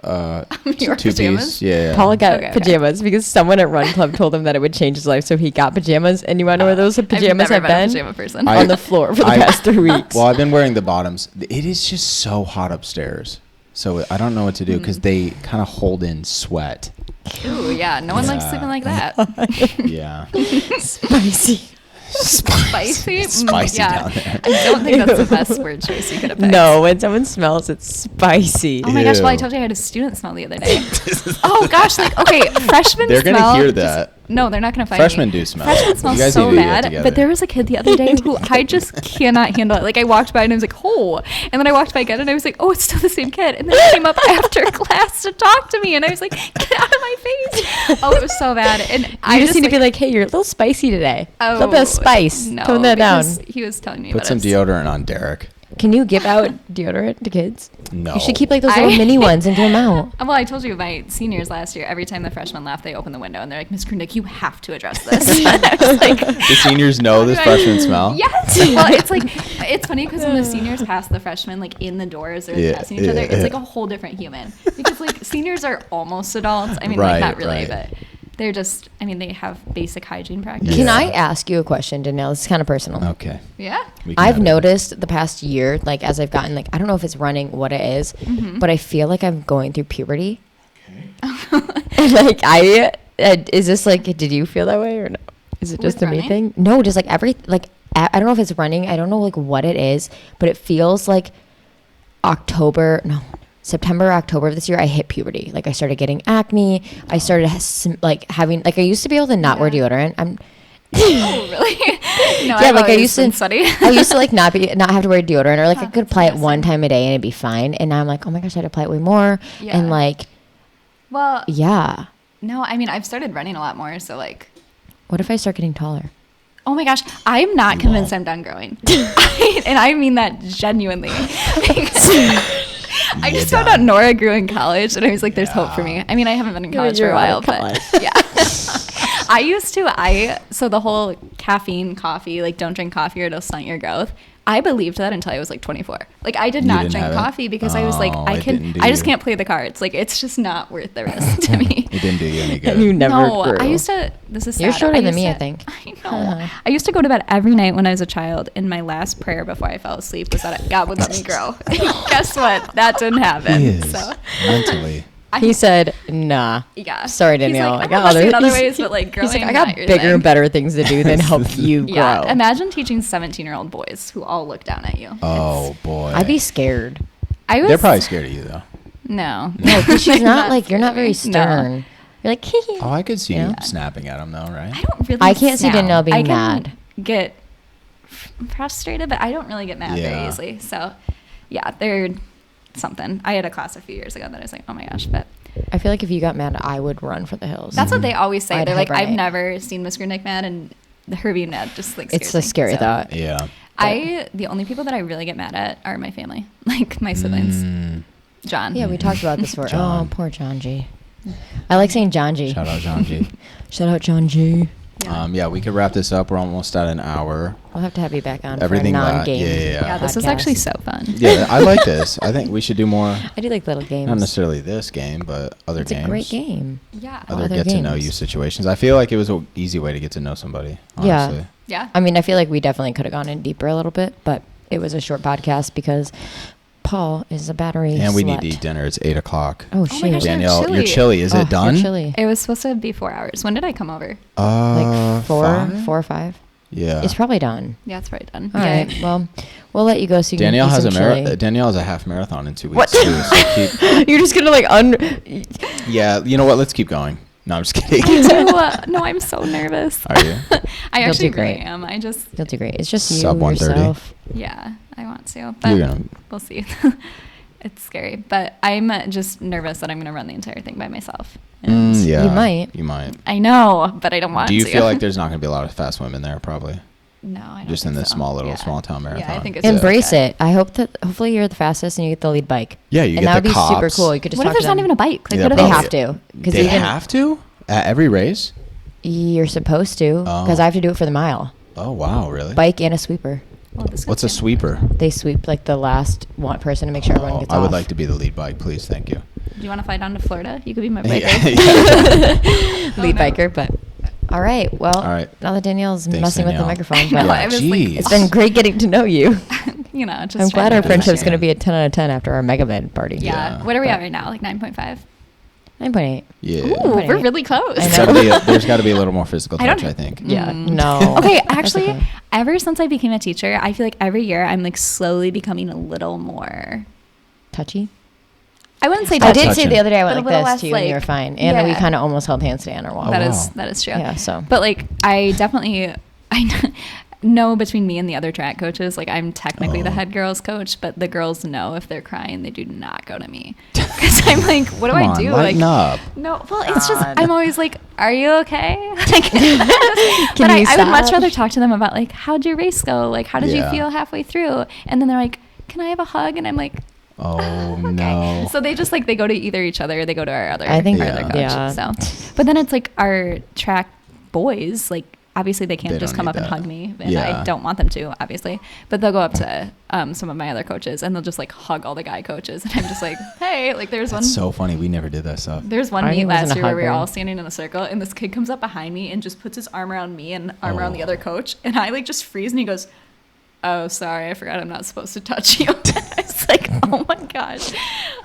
Your two pajamas? piece. Yeah. Paul got Okay. pajamas because someone at Run Club told him that it would change his life, so he got pajamas. And you want to know where those pajamas I've never have been a been? pajama person. I- On the floor for the I- past 3 weeks. Well, I've been wearing the bottoms. It is just so hot upstairs. So I don't know what to do because they kind of hold in sweat. Ooh, yeah. No one likes Yeah. sleeping like that. Yeah. Spicy. Spicy? Spicy Yeah. down there. I don't think that's the best word choice you could have picked. No, when someone smells, it's spicy. Oh my gosh, well, I Ew. told you I had a student smell the other day. Oh gosh, like, okay, freshmen They're gonna smell hear just- that. no, they're not going to find Freshmen me. do smell. Freshmen You smell guys so need to get bad. together. But there was a kid the other day who I just cannot handle it. Like, I walked by and I was like, oh. And then I walked by again and I was like, oh, it's still the same kid. And then he came up after class to talk to me. And I was like, get out of my face. Oh, it was so bad. And I just need to be like, hey, you're a little spicy today. a little bit of spice. No, Tone that down. because he was telling me Put about some his- deodorant on Derek. Can you give out deodorant to kids? No. You should keep like those little mini ones and give them out. Well, I told you my seniors last year, every time the freshmen left, they open the window and they're like, Miss Groendyk, you have to address this. And I was like, The seniors know this freshman smell? yes. Well, it's like, it's funny because when the seniors pass the freshmen like in the doors or Yeah, passing each other, it's yeah. like a whole different human. Because like seniors are almost adults. I mean, Right, like not really, right. but they're just, I mean, they have basic hygiene practices. Can Yeah. I ask you a question, Danielle? This is kind of personal. Okay. Yeah. We can I've edit it. noticed the past year, like as I've gotten, like I don't know if it's running, what it is, but I feel like I'm going through puberty. And, like is this like? Did you feel that way or no? Is it just With a me running? thing? No, just like I don't know if it's running. I don't know like what it is, but it feels like September, October of this year, I hit puberty. Like I started getting acne. I started having I used to be able to not wear Yeah. deodorant. I'm Oh, really? No, Yeah, I've like, I always used to- been sweaty. I used to like not have to wear deodorant, or like I Huh, could that's apply it one interesting. time a day and it'd be fine. And now I'm like, oh my gosh, I'd apply it way more. Yeah. And like, Well, yeah. no, I mean, I've started running a lot more. So like, What if I start getting taller? oh my gosh, I'm not You convinced won't. I'm done growing. And I mean that genuinely. I just found out Nora grew in college, and I was like, there's hope for me. I mean, I haven't been in college for you're a while, out of college. but yeah. So the whole caffeine, coffee, like don't drink coffee or it'll stunt your growth. I believed that until I was like 24. Like I did You not didn't drink have it? coffee because I was like, Oh, it didn't do I just you. can't play the cards. Like it's just not worth the risk to me. It didn't do you any good. And you never No, grew. I used to. This is sad. You're shorter than used me, I to- think. I know. I used to go to bed every night when I was a child, and my last prayer before I fell asleep was that God would let me grow. Guess what? That didn't happen. He is So mentally. He said, nah. yeah. Sorry, He's Danielle. Like, I I'm got gonna see in other other ways, but like growing. He's like, I not got your bigger thing." and better things to do than help you grow. Yeah. Imagine teaching 17-year-old boys who all look down at you. Oh boy. I'd be scared. I was. They're probably scared of you though. No. No, because she's They're not like, you're not very scared of me. No. stern. You're like, hee hee. Oh, I could see Yeah. you snapping at them though, right? I don't really. I can't see snap. Danielle being I can mad. Get frustrated, but I don't really get mad very Yeah. easily. So, yeah, they're something. I had a class a few years ago that I was like, oh my gosh, but I feel like if you got mad, I would run for the hills. that's what they always say. I'd They're like, I've hibernate. never seen Miss Groendyk mad, and her being mad just like It's scares a me. scary So, thought. Yeah. The only people that I really get mad at are my family, like my siblings. Mm. John. Yeah, we talked about this before. John. Oh, poor John G. I like saying John G. Shout out John G. Shout out John G. Yeah. We could wrap this up. We're almost at an hour. We'll have to have you back on Everything for a that- non-game. yeah. Yeah, this is podcast. actually so fun. Yeah, I like this. I think we should do more. I do like little games. Not necessarily this game, but other It's games. a great game. Yeah. Other Other get to know games. you situations. I feel like it was an easy way to get to know somebody. Honestly. Yeah. Yeah. I mean, I feel like we definitely could have gone in deeper a little bit, but it was a short podcast because Paul is a battery And we need slut. to eat dinner. It's 8:00. Oh, my shoot. gosh, yeah. Danielle, chili. you're chilly. Is Oh, it done? you're chilly. It was supposed to be 4 hours. When did I come over? Like four five? or five. Yeah. It's probably done. Yeah, it's probably done. All yeah. right. Well, we'll let you go so you Danielle can eat has a some chili. Danielle has a half marathon in 2 weeks What? too. So You're just gonna like yeah, you know what? Let's keep going. No, I'm just kidding. No, I'm so nervous. Are you? I You'll actually do great. really am. I just, You'll do great. It's just you Sub 130. yourself. yeah, I want to, but You're gonna. we'll see. It's scary, but I'm just nervous that I'm going to run the entire thing by myself. And Yeah. You might. You might. I know, but I don't want to. Do you feel like there's not going to be a lot of fast women there? Probably. No, I don't Just in think this so. small little Yeah. small town Yeah, I marathon? think it's Embrace okay. it. I hope that hopefully you're the fastest and you get the lead bike. Yeah, you and get that would the be super cops. cool. You could just What talk if there's to not them. even a bike? Like, Yeah, what do They they have have? to because They have to at every race. You're supposed to because Oh. I have to do it for the mile. Oh wow, really? Bike and a sweeper. Well, this What's a could be- sweeper? They sweep like the last one person to make sure everyone Oh, gets I off. would like to be the lead bike, please. Thank you. Do you want to fly down to Florida? You could be my biker. Lead biker, but all right. Well, All right. now that Danielle's Thanks, messing with the Danielle. microphone, know, but I was like, it's been great getting to know you. You know, just I'm trying glad to our be friendship's funny. going to be a 10 out of 10 after our Mega Med party. Yeah. What are we at right now? Like 9.5? 9.8. Yeah. Ooh, we're really close. I know. There's got to be a little more physical I don't- touch, I think. Yeah. Mm. No. Okay, That's actually, okay. ever since I became a teacher, I feel like every year I'm like slowly becoming a little more. Touchy? I wouldn't say I touchy. did say touching. the other day I But went a like little this less, to you and you were like- fine. And we yeah. kind of almost held hands today on our walk. That wow. is that is true. Yeah, so. But like I definitely know between me and the other track coaches, like I'm technically the Oh. head girls coach, but the girls know if they're crying, they do not go to me because I'm like, what do Come I on, do? lighten Like, up. no, well, it's just God. I'm always like, are you okay? Like, Can but you I would much stop? rather talk to them about like, how'd your race go? Like, how did Yeah. you feel halfway through? And then they're like, can I have a hug? And I'm like, Oh, okay. no. So they just like they go to either each other or they go to our other, I think- our other coach. yeah. So, but then it's like our track boys, like obviously they can't They just don't come need up and that. hug me, and Yeah. I don't want them to, obviously. But they'll go up to some of my other coaches and they'll just like hug all the guy coaches, and I'm just like, hey, like there's That's so funny. We never did that stuff. there's one Arnie meet wasn't last a year where we were hugger. all standing in a circle, and this kid comes up behind me and just puts his arm around me and arm around the Oh. other coach, and I like just freeze, and he goes, "Oh, sorry, I forgot I'm not supposed to touch you." It's like, oh my gosh,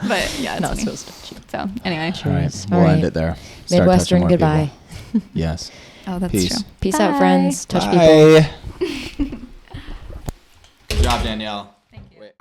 but yeah, it's Not funny. supposed to touch you. So anyway, All right. Yes. We'll All end right. it there. Start touching Midwestern more goodbye. people. Yes. oh, that's Peace. true. Peace out, Bye. friends. Touch people. Bye. Good job, Danielle. Thank you. Wait.